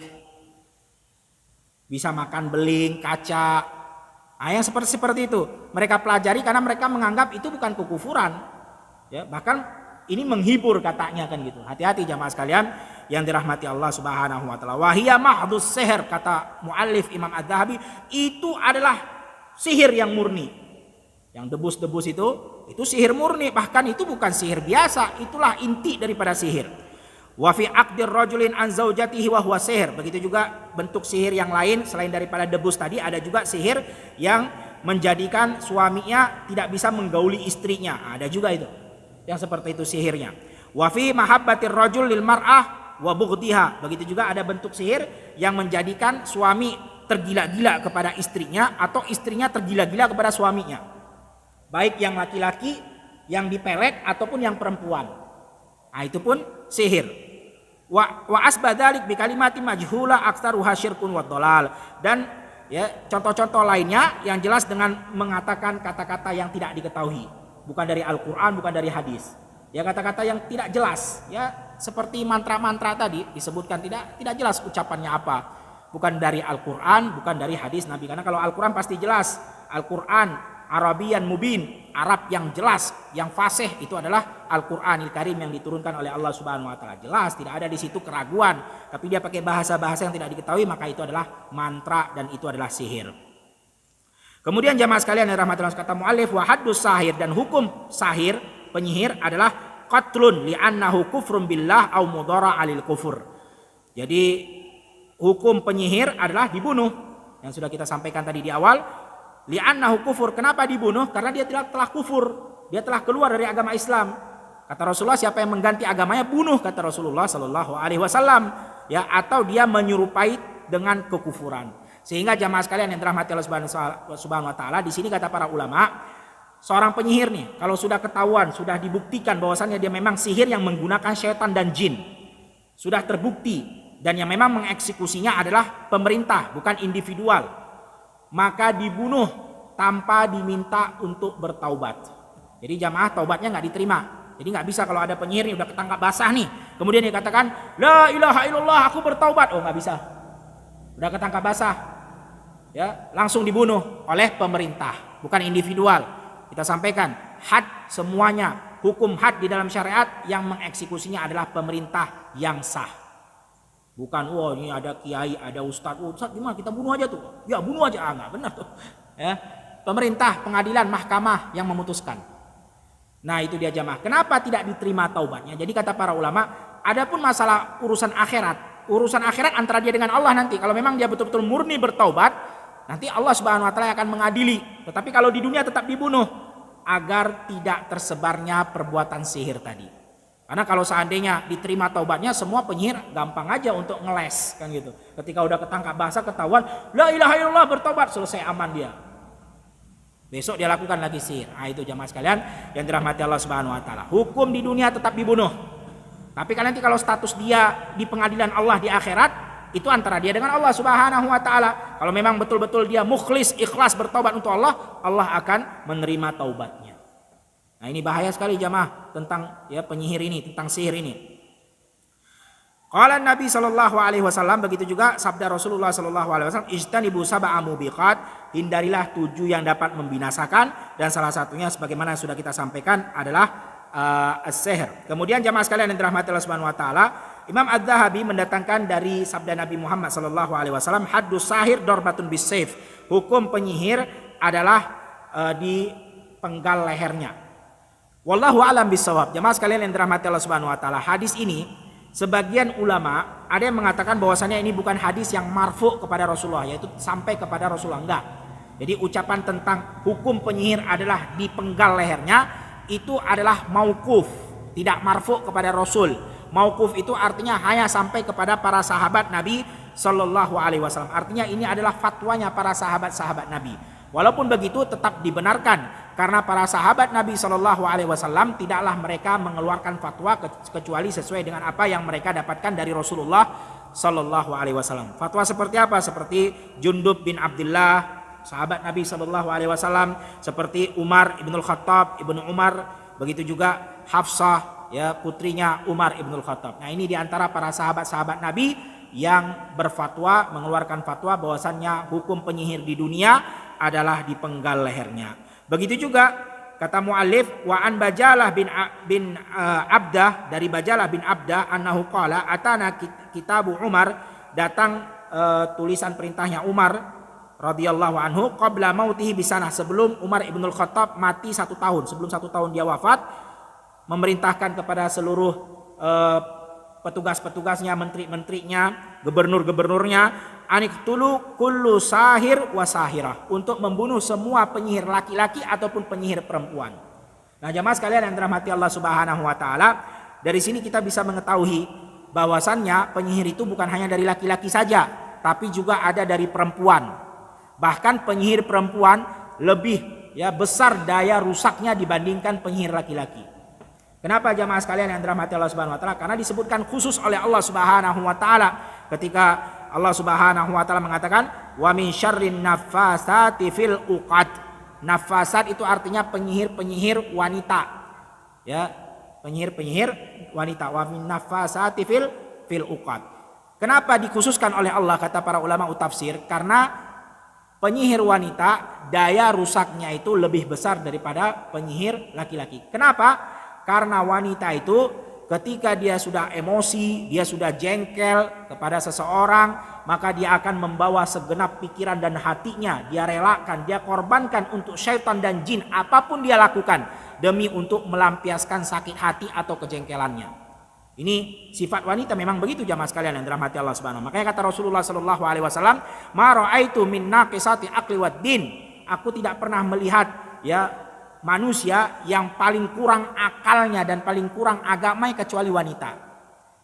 bisa makan beling, kaca, nah, yang seperti itu mereka pelajari karena mereka menganggap itu bukan kekufuran, ya bahkan ini menghibur katanya kan gitu. Hati-hati jamaah sekalian yang dirahmati Allah Subhanahu wa taala. Wahia mahdus seher, kata muallif Imam Az-Zahabi, itu adalah sihir yang murni. Yang debus-debus itu sihir murni, bahkan itu bukan sihir biasa, itulah inti daripada sihir. Wa fi aqdir rajulin an zaujatihi wa huwa sihir. Begitu juga bentuk sihir yang lain selain daripada debus tadi, ada juga sihir yang menjadikan suaminya tidak bisa menggauli istrinya. Ada juga itu. Yang seperti itu sihirnya. Wa fi mahabbatir rajul lil mar'ah wa bughdiha. Begitu juga ada bentuk sihir yang menjadikan suami tergila-gila kepada istrinya atau istrinya tergila-gila kepada suaminya. Baik yang laki-laki, yang dipelet ataupun yang perempuan. Nah, itu pun sihir. Wa asbadalik bi kalimati majhula aktsaruha syirkun wa dhalal. Dan ya contoh-contoh lainnya yang jelas dengan mengatakan kata-kata yang tidak diketahui, bukan dari Al-Qur'an, bukan dari hadis. Ya kata-kata yang tidak jelas, ya seperti mantra-mantra tadi disebutkan tidak jelas ucapannya apa. Bukan dari Al-Qur'an, bukan dari hadis Nabi. Karena kalau Al-Qur'an pasti jelas. Al-Qur'an Arabian mubin, Arab yang jelas, yang fasih, itu adalah Al-Qur'anil Karim yang diturunkan oleh Allah Subhanahu wa taala. Jelas, tidak ada di situ keraguan, tapi dia pakai bahasa-bahasa yang tidak diketahui, maka itu adalah mantra dan itu adalah sihir. Kemudian jamaah sekalian yang rahmatullah, kata muallif, wa haddus sahir, dan hukum sahir, penyihir adalah qatlun li'annahu kufrun billah au mudhara 'alil kufur. Jadi hukum penyihir adalah dibunuh, yang sudah kita sampaikan tadi di awal. Li'annahu kufur. Kenapa dibunuh? Karena dia telah kufur. Dia telah keluar dari agama Islam. Kata Rasulullah, siapa yang mengganti agamanya bunuh, kata Rasulullah sallallahu alaihi wasallam. Ya, atau dia menyerupai dengan kekufuran. Sehingga jamaah sekalian yang dirahmati Allah Subhanahu wa taala, di sini kata para ulama, seorang penyihir nih, kalau sudah ketahuan, sudah dibuktikan bahwasannya dia memang sihir yang menggunakan syaitan dan jin, sudah terbukti, dan yang memang mengeksekusinya adalah pemerintah, bukan individual, maka dibunuh tanpa diminta untuk bertaubat. Jadi jamaah, taubatnya nggak diterima. Jadi nggak bisa kalau ada penyihir udah ketangkap basah nih, kemudian dia katakan la ilaha illallah aku bertaubat. Oh, nggak bisa, udah ketangkap basah, ya langsung dibunuh oleh pemerintah, bukan individual. Kita sampaikan had semuanya, hukum had di dalam syariat yang mengeksekusinya adalah pemerintah yang sah, bukan ini ada kiai, ada ustadz, ustadz gimana kita bunuh aja tuh, ya bunuh aja, nggak benar tuh, ya pemerintah, pengadilan, mahkamah yang memutuskan. Nah itu dia jamaah, kenapa tidak diterima taubatnya? Jadi kata para ulama, adapun masalah urusan akhirat antara dia dengan Allah nanti. Kalau memang dia betul-betul murni bertaubat, nanti Allah Subhanahu wa taala akan mengadili. Tetapi kalau di dunia tetap dibunuh agar tidak tersebarnya perbuatan sihir tadi. Karena kalau seandainya diterima taubatnya, semua penyihir gampang aja untuk ngeles kan gitu. Ketika udah ketangkap basah, ketahuan la ilaha illallah bertobat, selesai, aman dia. Besok dia lakukan lagi sihir. Nah itu jamaah sekalian yang dirahmati Allah Subhanahu wa taala. Hukum di dunia tetap dibunuh. Tapi kan nanti kalau status dia di pengadilan Allah di akhirat, itu antara dia dengan Allah Subhanahu wa taala. Kalau memang betul-betul dia mukhlis, ikhlas bertobat untuk Allah, Allah akan menerima taubatnya. Nah ini bahaya sekali jamaah tentang ya penyihir ini, tentang sihir ini. Qala Nabi sallallahu alaihi wasallam, begitu juga sabda Rasulullah sallallahu alaihi wasallam, ijtanibu sab'a mubiqat, hindarilah 7 yang dapat membinasakan, dan salah satunya sebagaimana yang sudah kita sampaikan adalah as-sihr. Kemudian jamaah sekalian yang dirahmati Allah Subhanahu wa taala, Imam Adz-Dzahabi mendatangkan dari sabda Nabi Muhammad sallallahu alaihi wasallam, haddus sahir darbatun bis-saif. Hukum penyihir adalah di penggal lehernya. Wallahu a'lam bis-shawab. Jamaah sekalian yang dirahmati Allah Subhanahu wa taala, hadis ini sebagian ulama ada yang mengatakan bahwasannya ini bukan hadis yang marfu kepada Rasulullah, yaitu sampai kepada Rasulullah, enggak. Jadi ucapan tentang hukum penyihir adalah dipenggal lehernya itu adalah mauquf, tidak marfu kepada Rasul. Mauquf itu artinya hanya sampai kepada para sahabat Nabi sallallahu alaihi wasallam. Artinya ini adalah fatwanya para sahabat-sahabat Nabi. Walaupun begitu tetap dibenarkan karena para sahabat Nabi Shallallahu Alaihi Wasallam tidaklah mereka mengeluarkan fatwa kecuali sesuai dengan apa yang mereka dapatkan dari Rasulullah Shallallahu Alaihi Wasallam. Fatwa seperti apa? Seperti Jundub bin Abdullah, sahabat Nabi Shallallahu Alaihi Wasallam, seperti Umar ibnul Khattab, ibnu Umar, begitu juga Hafsah, ya putrinya Umar ibnul Khattab. Nah ini diantara para sahabat-sahabat Nabi yang berfatwa, mengeluarkan fatwa bahwasannya hukum penyihir di dunia adalah dipenggal lehernya. Begitu juga kata muallif, wa an Bajalah bin Abdah, dari Bajalah bin Abdah annahu qala atana kitabu Umar, datang tulisan perintahnya Umar radhiyallahu anhu qabla mautihi bisanah, sebelum Umar ibnul Khattab mati 1 tahun, sebelum 1 tahun dia wafat, memerintahkan kepada seluruh petugas-petugasnya, menteri-menterinya, gubernur-gubernurnya, aniktulu kullu sahir wa sahirah, untuk membunuh semua penyihir laki-laki ataupun penyihir perempuan. Nah jamaah sekalian yang dirahmati Allah Subhanahu wa taala, dari sini kita bisa mengetahui bahwasannya penyihir itu bukan hanya dari laki-laki saja, tapi juga ada dari perempuan. Bahkan penyihir perempuan lebih besar daya rusaknya dibandingkan penyihir laki-laki. Kenapa jamaah sekalian yang dirahmati Allah Subhanahu wa taala? Karena disebutkan khusus oleh Allah Subhanahu wa taala ketika Allah Subhanahu wa taala mengatakan wa min syarrin naffasati fil uqad. Nafasat itu artinya penyihir-penyihir wanita. Ya, penyihir-penyihir wanita. Wa min naffasati fil uqad. Kenapa dikhususkan oleh Allah kata para ulama tafsir? Karena penyihir wanita daya rusaknya itu lebih besar daripada penyihir laki-laki. Kenapa? Karena wanita itu ketika dia sudah emosi, dia sudah jengkel kepada seseorang, maka dia akan membawa segenap pikiran dan hatinya, dia relakan, dia korbankan untuk syaitan dan jin, apapun dia lakukan demi untuk melampiaskan sakit hati atau kejengkelannya. Ini sifat wanita memang begitu jamaah sekalian yang dirahmati Allah Subhanahu. Makanya kata Rasulullah sallallahu alaihi wasallam, "Ma ra'aitu min naqisati aqli wad din." Aku tidak pernah melihat manusia yang paling kurang akalnya dan paling kurang agamanya kecuali wanita.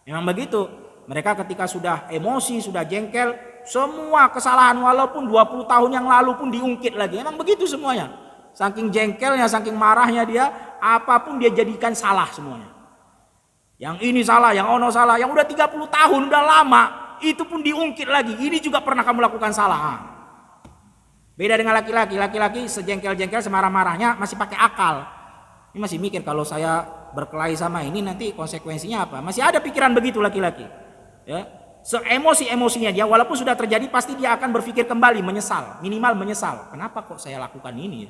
Memang begitu. Mereka ketika sudah emosi, sudah jengkel, semua kesalahan walaupun 20 tahun yang lalu pun diungkit lagi. Memang begitu semuanya. Saking jengkelnya, saking marahnya dia, apapun dia jadikan salah semuanya. Yang ini salah, yang ono salah, yang udah 30 tahun, udah lama, itu pun diungkit lagi. Ini juga pernah kamu lakukan salah. Beda dengan laki-laki. Laki-laki sejengkel-jengkel, semarah-marahnya masih pakai akal. Ini masih mikir kalau saya berkelahi sama ini nanti konsekuensinya apa. Masih ada pikiran begitu laki-laki. Ya, seemosi-emosinya dia, walaupun sudah terjadi pasti dia akan berpikir kembali, menyesal, minimal menyesal. Kenapa kok saya lakukan ini?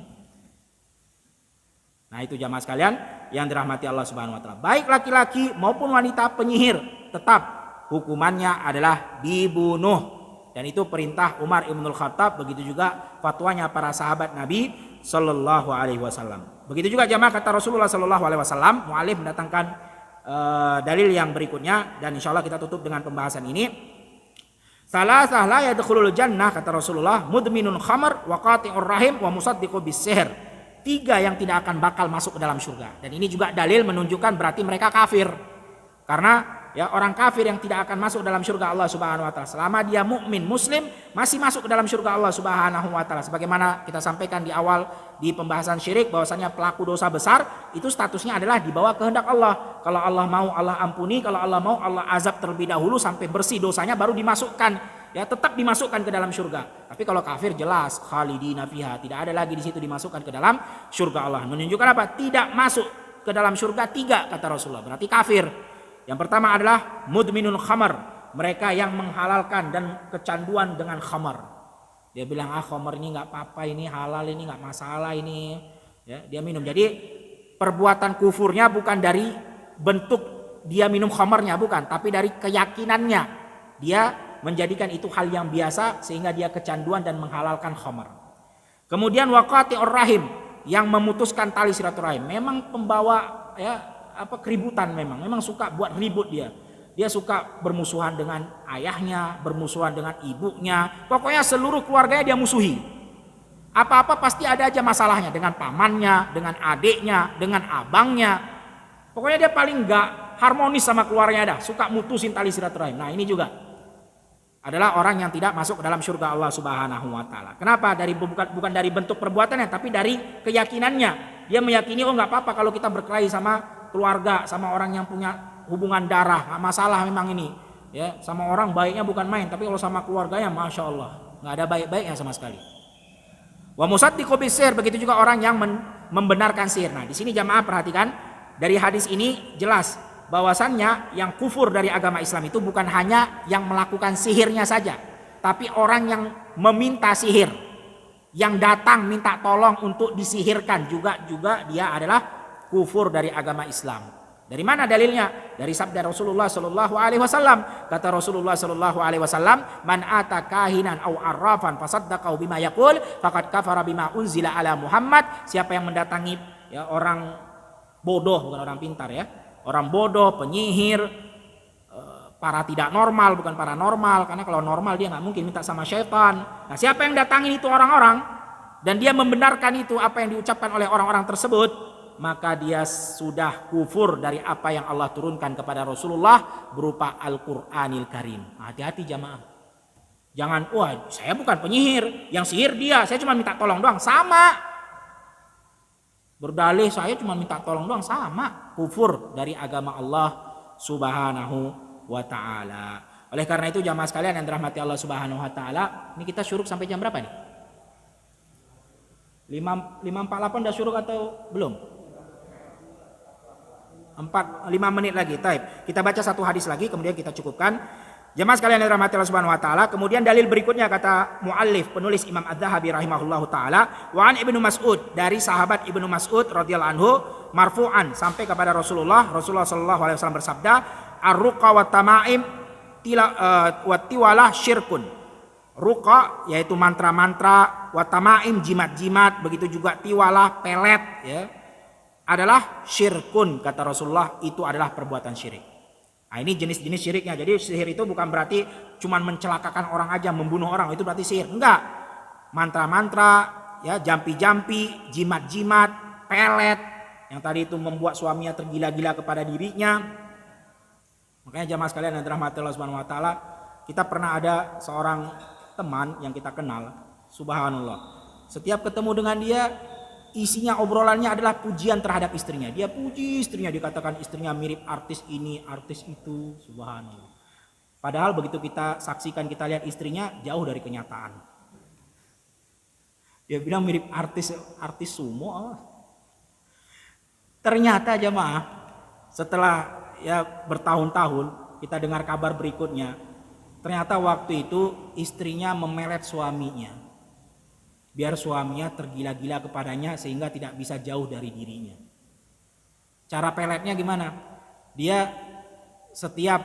Nah, itu jamaah sekalian yang dirahmati Allah Subhanahu wa taala. Baik laki-laki maupun wanita penyihir, tetap hukumannya adalah dibunuh. Dan itu perintah Umar Ibnul Khattab, begitu juga fatwanya para sahabat Nabi sallallahu alaihi wasallam. Begitu juga jamaah kata Rasulullah sallallahu alaihi wasallam. Mu'alif mendatangkan dalil yang berikutnya dan insyaallah kita tutup dengan pembahasan ini. Salasah la yadkhulul jannah kata Rasulullah, mudminun khamr wa qati'ur rahim wa musaddiqu bis-sihr. 3 yang tidak akan bakal masuk ke dalam surga. Dan ini juga dalil menunjukkan berarti mereka kafir. Karena ya orang kafir yang tidak akan masuk dalam surga Allah Subhanahu wa taala selama dia mukmin muslim masih masuk ke dalam surga Allah Subhanahu wa taala. Sebagaimana kita sampaikan di awal di pembahasan syirik bahwasanya pelaku dosa besar itu statusnya adalah di bawah kehendak Allah. Kalau Allah mau Allah ampuni, kalau Allah mau Allah azab terlebih dahulu sampai bersih dosanya baru dimasukkan. Ya tetap dimasukkan ke dalam surga. Tapi kalau kafir jelas khalidina fiha, tidak ada lagi di situ dimasukkan ke dalam surga Allah. Menunjukkan apa? Tidak masuk ke dalam surga 3 kata Rasulullah. Berarti kafir. Yang pertama adalah mudminun khamar, mereka yang menghalalkan dan kecanduan dengan khamar. Dia bilang khamar ini nggak apa-apa, ini halal, ini nggak masalah ini. Ya, dia minum. Jadi perbuatan kufurnya bukan dari bentuk dia minum khamarnya, bukan, tapi dari keyakinannya. Dia menjadikan itu hal yang biasa sehingga dia kecanduan dan menghalalkan khamar. Kemudian waqati'ur rahim, yang memutuskan tali silaturahim. Memang pembawa keributan, memang suka buat ribut dia. Dia suka bermusuhan dengan ayahnya, bermusuhan dengan ibunya. Pokoknya seluruh keluarganya dia musuhi. Apa-apa pasti ada aja masalahnya dengan pamannya, dengan adiknya, dengan abangnya. Pokoknya dia paling enggak harmonis sama keluarganya dah, suka mutusin tali silaturahim. Nah, ini juga adalah orang yang tidak masuk ke dalam surga Allah Subhanahu wa taala. Kenapa? Bukan dari bentuk perbuatannya, tapi dari keyakinannya. Dia meyakini nggak apa-apa kalau kita berkelahi sama keluarga, sama orang yang punya hubungan darah, nggak masalah memang ini. Ya, sama orang baiknya bukan main, tapi kalau sama keluarganya masya Allah nggak ada baik-baiknya sama sekali. Wa musaddiqu bis-sihr, begitu juga orang yang membenarkan sihir. Nah, di sini jamaah perhatikan dari hadis ini jelas bahwasannya yang kufur dari agama Islam itu bukan hanya yang melakukan sihirnya saja, tapi orang yang meminta sihir, yang datang minta tolong untuk disihirkan juga dia adalah kufur dari agama Islam. Dari mana dalilnya? Dari sabda Rasulullah sallallahu alaihi wasallam. Kata Rasulullah sallallahu alaihi wasallam, "Man ata kahinan aw arrafan fasaddaqahu bima yaqul faqad kafara bima unzila ala Muhammad." Siapa yang mendatangi orang bodoh, bukan orang pintar ya. Orang bodoh, penyihir, para tidak normal, bukan paranormal. Karena kalau normal dia nggak mungkin minta sama syaitan. Nah, siapa yang datangin itu orang-orang dan dia membenarkan itu apa yang diucapkan oleh orang-orang tersebut, maka dia sudah kufur dari apa yang Allah turunkan kepada Rasulullah berupa Al-Qur'anil Karim. Hati-hati jamaah. Jangan, wah saya bukan penyihir, yang sihir dia, saya cuma minta tolong doang. Sama. Berdalih saya cuma minta tolong doang, sama, kufur dari agama Allah Subhanahu wa taala. Oleh karena itu jamaah sekalian yang dirahmati Allah Subhanahu wa taala, ini kita syuruk sampai jam berapa nih? 5.48 udah syuruk atau belum? 5 menit lagi. Taib. Kita baca satu hadis lagi kemudian kita cukupkan. Jemaah sekalian yang dirahmati Allah Subhanahu wa taala, kemudian dalil berikutnya kata muallif penulis Imam Adz-Dzahabi rahimahullahu taala, wa an Ibnu Mas'ud, dari sahabat Ibnu Mas'ud radhiyallahu anhu marfu'an sampai kepada Rasulullah sallallahu alaihi wasallam bersabda, ar-ruqa wa tamaim wa tiwalah syirkun. Ruqa yaitu mantra-mantra, wa tamaim jimat-jimat, begitu juga tiwalah pelet ya, adalah syirkun kata Rasulullah, itu adalah perbuatan syirik. Nah, ini jenis-jenis syiriknya. Jadi sihir itu bukan berarti cuma mencelakakan orang aja, membunuh orang, itu berarti sihir. Enggak. Mantra-mantra, ya, jampi-jampi, jimat-jimat, pelet yang tadi itu membuat suaminya tergila-gila kepada dirinya. Makanya jamaah sekalian yang dirahmati Allah Subhanahu wa taala, kita pernah ada seorang teman yang kita kenal, subhanallah. Setiap ketemu dengan dia isinya obrolannya adalah pujian terhadap istrinya. Dia puji istrinya, dikatakan istrinya mirip artis ini, artis itu, subhanallah. Padahal begitu kita saksikan, kita lihat istrinya jauh dari kenyataan. Dia bilang mirip artis sumo. Ternyata jemaah, setelah ya bertahun-tahun kita dengar kabar berikutnya, ternyata waktu itu istrinya memelet suaminya. Biar suaminya tergila-gila kepadanya sehingga tidak bisa jauh dari dirinya. Cara peletnya gimana? Dia setiap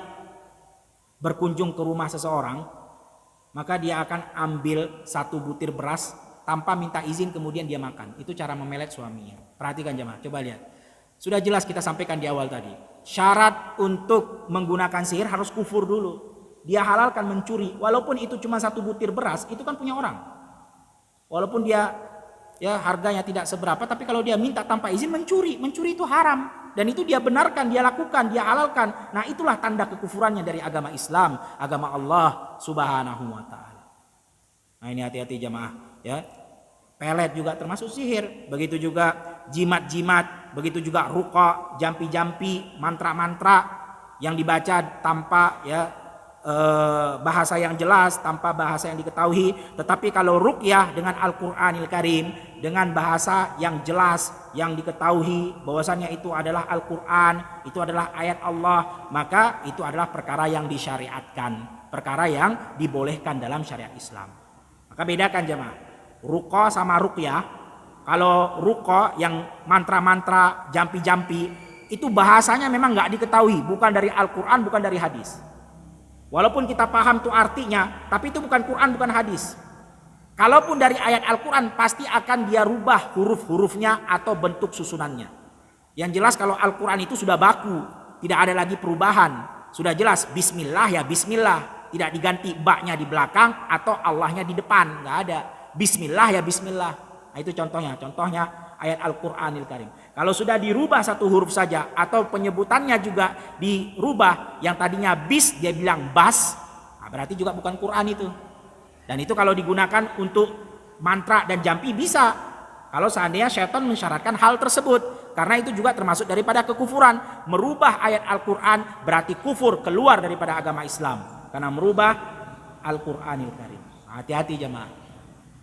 berkunjung ke rumah seseorang, maka dia akan ambil 1 butir beras tanpa minta izin, kemudian dia makan. Itu cara memelet suaminya. Perhatikan jemaah, coba lihat. Sudah jelas kita sampaikan di awal tadi. Syarat untuk menggunakan sihir harus kufur dulu. Dia halalkan mencuri, walaupun itu cuma 1 butir beras, itu kan punya orang. Walaupun dia ya harganya tidak seberapa, tapi kalau dia minta tanpa izin mencuri itu haram. Dan itu dia benarkan, dia lakukan, dia halalkan. Nah itulah tanda kekufurannya dari agama Islam, agama Allah subhanahu wa ta'ala. Nah ini hati-hati jamaah ya. Pelet juga termasuk sihir. Begitu juga jimat-jimat, begitu juga ruqa, jampi-jampi, mantra-mantra yang dibaca tanpa ya bahasa yang jelas, tanpa bahasa yang diketahui. Tetapi kalau ruqyah dengan Al-Qur'anil Karim, dengan bahasa yang jelas, yang diketahui bahwasanya itu adalah Al-Qur'an, itu adalah ayat Allah, maka itu adalah perkara yang disyariatkan, perkara yang dibolehkan dalam syariat Islam. Maka bedakan jemaah, ruqa sama ruqyah. Kalau ruqa yang mantra-mantra, jampi-jampi, itu bahasanya memang nggak diketahui, bukan dari Al-Qur'an, bukan dari hadis. Walaupun kita paham tuh artinya, tapi itu bukan Quran, bukan hadis. Kalaupun dari ayat Al-Quran, pasti akan dia rubah huruf-hurufnya atau bentuk susunannya. Yang jelas kalau Al-Quran itu sudah baku, tidak ada lagi perubahan. Sudah jelas Bismillah ya Bismillah, tidak diganti baknya di belakang atau Allahnya di depan, nggak ada. Bismillah ya Bismillah. Nah itu contohnya ayat Al-Quranil Karim. Kalau sudah dirubah 1 huruf saja atau penyebutannya juga dirubah, yang tadinya bis dia bilang bas, nah berarti juga bukan Quran itu. Dan itu kalau digunakan untuk mantra dan jampi bisa, kalau seandainya syaitan mensyaratkan hal tersebut. Karena itu juga termasuk daripada kekufuran. Merubah ayat Al-Quran berarti kufur, keluar daripada agama Islam, karena merubah Al-Quranil Karim. Hati-hati jemaah.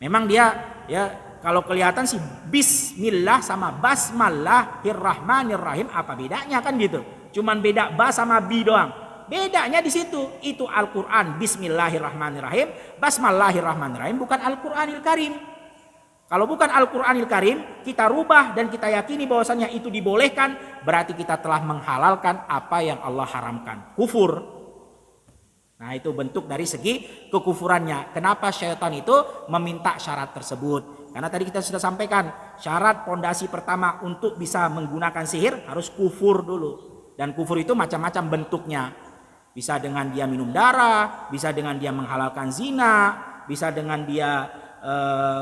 Memang dia ya, kalau kelihatan sih Bismillah sama Basmallahirrahmanirrahim, apa bedanya kan gitu? Cuman beda ba sama bi doang. Bedanya di situ. Itu Al-Qur'an Bismillahirrahmanirrahim, Basmallahirrahmanirrahim, bukan Al-Qur'anil Karim. Kalau bukan Al-Qur'anil Karim, kita rubah dan kita yakini bahwasanya itu dibolehkan, berarti kita telah menghalalkan apa yang Allah haramkan. Kufur. Nah itu bentuk dari segi kekufurannya. Kenapa syaitan itu meminta syarat tersebut? Karena tadi kita sudah sampaikan, syarat pondasi pertama untuk bisa menggunakan sihir harus kufur dulu. Dan kufur itu macam-macam bentuknya. Bisa dengan dia minum darah, bisa dengan dia menghalalkan zina, bisa dengan dia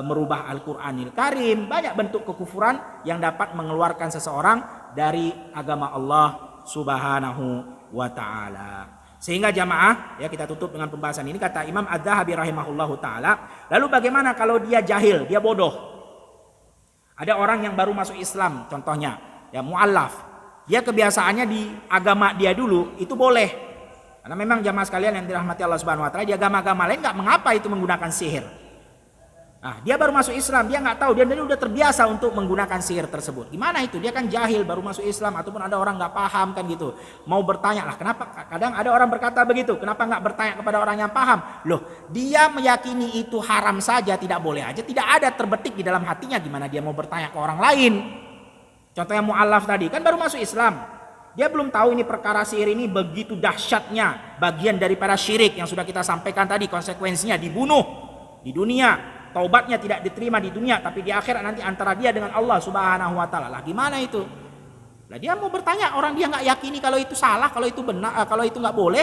merubah Al-Qur'anil Karim. Banyak bentuk kekufuran yang dapat mengeluarkan seseorang dari agama Allah subhanahu wa ta'ala. Sehingga jamaah, ya kita tutup dengan pembahasan ini, kata Imam Adz-Dzahabi rahimahullahu ta'ala. Lalu bagaimana kalau dia jahil, dia bodoh? Ada orang yang baru masuk Islam, contohnya ya mu'allaf. Dia kebiasaannya di agama dia dulu, itu boleh. Karena memang jamaah sekalian yang dirahmati Allah subhanahu wa ta'ala, di agama-agama lain gak mengapa itu menggunakan sihir. Nah, dia baru masuk Islam, dia nggak tahu, dia udah terbiasa untuk menggunakan sihir tersebut. Gimana itu? Dia kan jahil, baru masuk Islam, ataupun ada orang nggak paham kan gitu. Mau bertanya lah, kenapa? Kadang ada orang berkata begitu, kenapa nggak bertanya kepada orang yang paham? Loh, dia meyakini itu haram saja, tidak boleh aja, tidak ada terbetik di dalam hatinya, gimana dia mau bertanya ke orang lain? Contohnya mu'allaf tadi, kan baru masuk Islam. Dia belum tahu ini perkara sihir ini begitu dahsyatnya, bagian daripada syirik yang sudah kita sampaikan tadi, konsekuensinya dibunuh di dunia. Taubatnya tidak diterima di dunia, tapi di akhirat nanti antara dia dengan Allah subhanahu wa ta'ala. Lah gimana itu? Lah dia mau bertanya, orang dia nggak yakini kalau itu salah, kalau itu benar, kalau itu nggak boleh,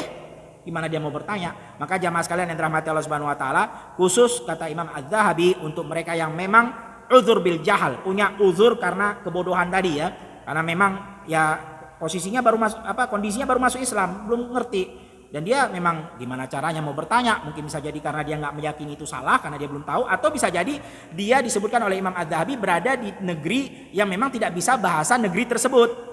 gimana dia mau bertanya? Maka jamaah sekalian yang dirahmati Allah subhanahu wa ta'ala, khusus kata Imam Adz-Dzahabi untuk mereka yang memang uzur bil jahal, punya uzur karena kebodohan tadi ya, karena memang ya posisinya baru masuk, kondisinya baru masuk Islam, belum ngerti. dan dia memang gimana caranya mau bertanya, mungkin bisa jadi karena dia nggak meyakini itu salah karena dia belum tahu, atau bisa jadi dia disebutkan oleh Imam Az-Zahabi berada di negeri yang memang tidak bisa bahasa negeri tersebut.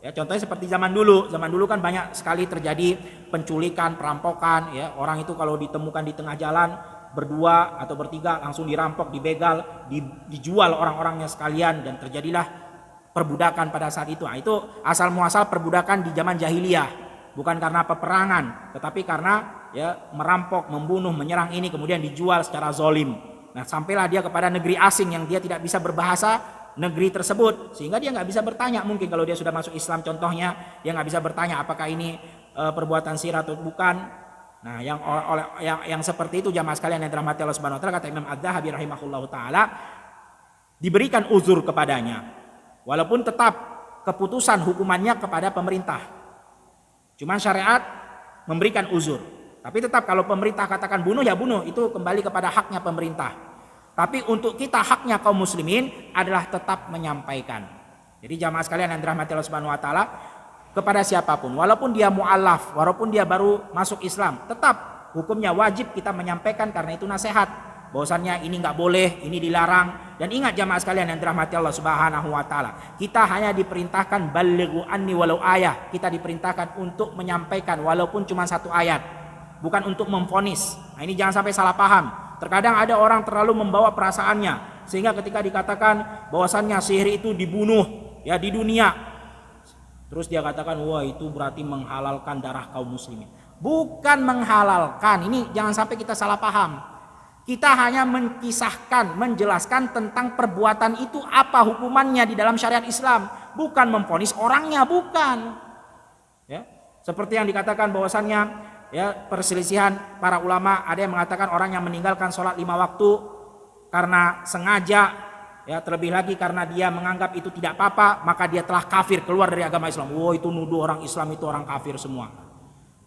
Ya, contohnya seperti zaman dulu kan banyak sekali terjadi penculikan, perampokan, ya, orang itu kalau ditemukan di tengah jalan berdua atau bertiga langsung dirampok, dibegal, dijual orang-orangnya sekalian, dan terjadilah perbudakan pada saat itu. Nah, itu asal muasal perbudakan di zaman jahiliyah, bukan karena peperangan, tetapi karena ya merampok, membunuh, menyerang ini kemudian dijual secara zolim. Nah, sampailah dia kepada negeri asing yang dia tidak bisa berbahasa negeri tersebut, sehingga dia nggak bisa bertanya. Mungkin kalau dia sudah masuk Islam contohnya, dia nggak bisa bertanya apakah ini perbuatan syiar atau bukan. Nah, yang seperti itu jamaah sekalian yang dirahmati Allah Subhanahu wa taala, kata Imam Az-Zahabi rahimahullahu taala, diberikan uzur kepadanya, walaupun tetap keputusan hukumannya kepada pemerintah. Cuman syariat memberikan uzur, tapi tetap kalau pemerintah katakan bunuh ya bunuh, itu kembali kepada haknya pemerintah. Tapi untuk kita haknya kaum muslimin adalah tetap menyampaikan. Jadi jamaah sekalian yang dirahmati Allah Subhanahu wa taala, kepada siapapun, walaupun dia mu'alaf, walaupun dia baru masuk Islam, tetap hukumnya wajib kita menyampaikan karena itu nasihat. Bahwasannya ini nggak boleh, ini dilarang. Dan ingat jamaah sekalian yang dirahmati Allah Subhanahu wa taala, kita hanya diperintahkan balighu anni walau ayah. Kita diperintahkan untuk menyampaikan walaupun cuma satu ayat, bukan untuk memvonis. Nah, ini jangan sampai salah paham. Terkadang ada orang terlalu membawa perasaannya, sehingga ketika dikatakan bahwasannya sihir itu dibunuh ya di dunia, terus dia katakan wah itu berarti menghalalkan darah kaum muslimin. Bukan menghalalkan, ini jangan sampai kita salah paham. Kita hanya mengkisahkan, menjelaskan tentang perbuatan itu apa hukumannya di dalam syariat Islam, bukan memvonis orangnya, bukan. Ya, seperti yang dikatakan bahwasannya ya perselisihan para ulama, ada yang mengatakan orang yang meninggalkan sholat 5 waktu karena sengaja, ya terlebih lagi karena dia menganggap itu tidak apa-apa, maka dia telah kafir, keluar dari agama Islam. Wah, itu nuduh orang Islam itu orang kafir semua.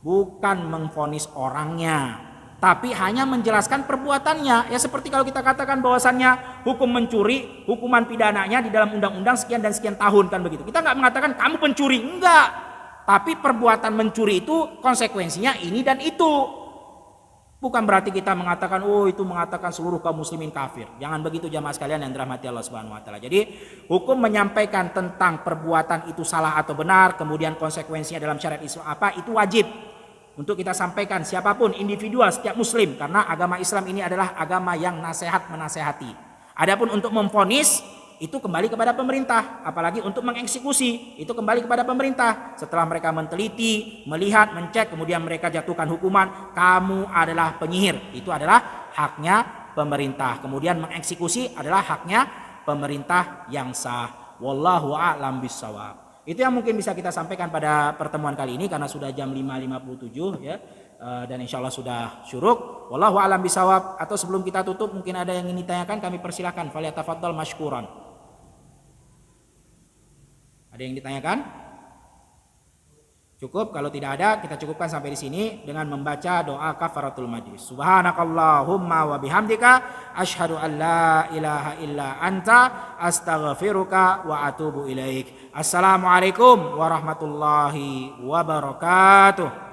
Bukan memvonis orangnya, tapi hanya menjelaskan perbuatannya. Ya seperti kalau kita katakan bahwasannya hukum mencuri, hukuman pidananya di dalam undang-undang sekian dan sekian tahun, kan begitu. Kita nggak mengatakan kamu pencuri, enggak. Tapi perbuatan mencuri itu konsekuensinya ini dan itu. Bukan berarti kita mengatakan oh itu mengatakan seluruh kaum muslimin kafir. Jangan begitu jamaah sekalian yang dirahmati Allah Subhanahu wa taala. Jadi hukum menyampaikan tentang perbuatan itu salah atau benar, kemudian konsekuensinya dalam syariat Islam apa, itu wajib untuk kita sampaikan siapapun, individual, setiap muslim, karena agama Islam ini adalah agama yang nasihat menasehati. Adapun untuk memvonis itu kembali kepada pemerintah, apalagi untuk mengeksekusi itu kembali kepada pemerintah. Setelah mereka menteliti, melihat, mencek, kemudian mereka jatuhkan hukuman, kamu adalah penyihir, itu adalah haknya pemerintah. Kemudian mengeksekusi adalah haknya pemerintah yang sah. Wallahu a'lam bishawab. Itu yang mungkin bisa kita sampaikan pada pertemuan kali ini karena sudah jam 5.57 ya. Dan insya Allah sudah syuruk. Wallahu a'lam bishawab. Atau sebelum kita tutup mungkin ada yang ingin ditanyakan, kami persilakan. Falyatafaddal mashkuran. Ada yang ditanyakan? Cukup? Kalau tidak ada, kita cukupkan sampai di sini dengan membaca doa kafaratul majlis. Subhanakallahumma wa bihamdika asyhadu an la ilaha illa anta astaghfiruka wa atubu ilaik. Assalamualaikum warahmatullahi wabarakatuh.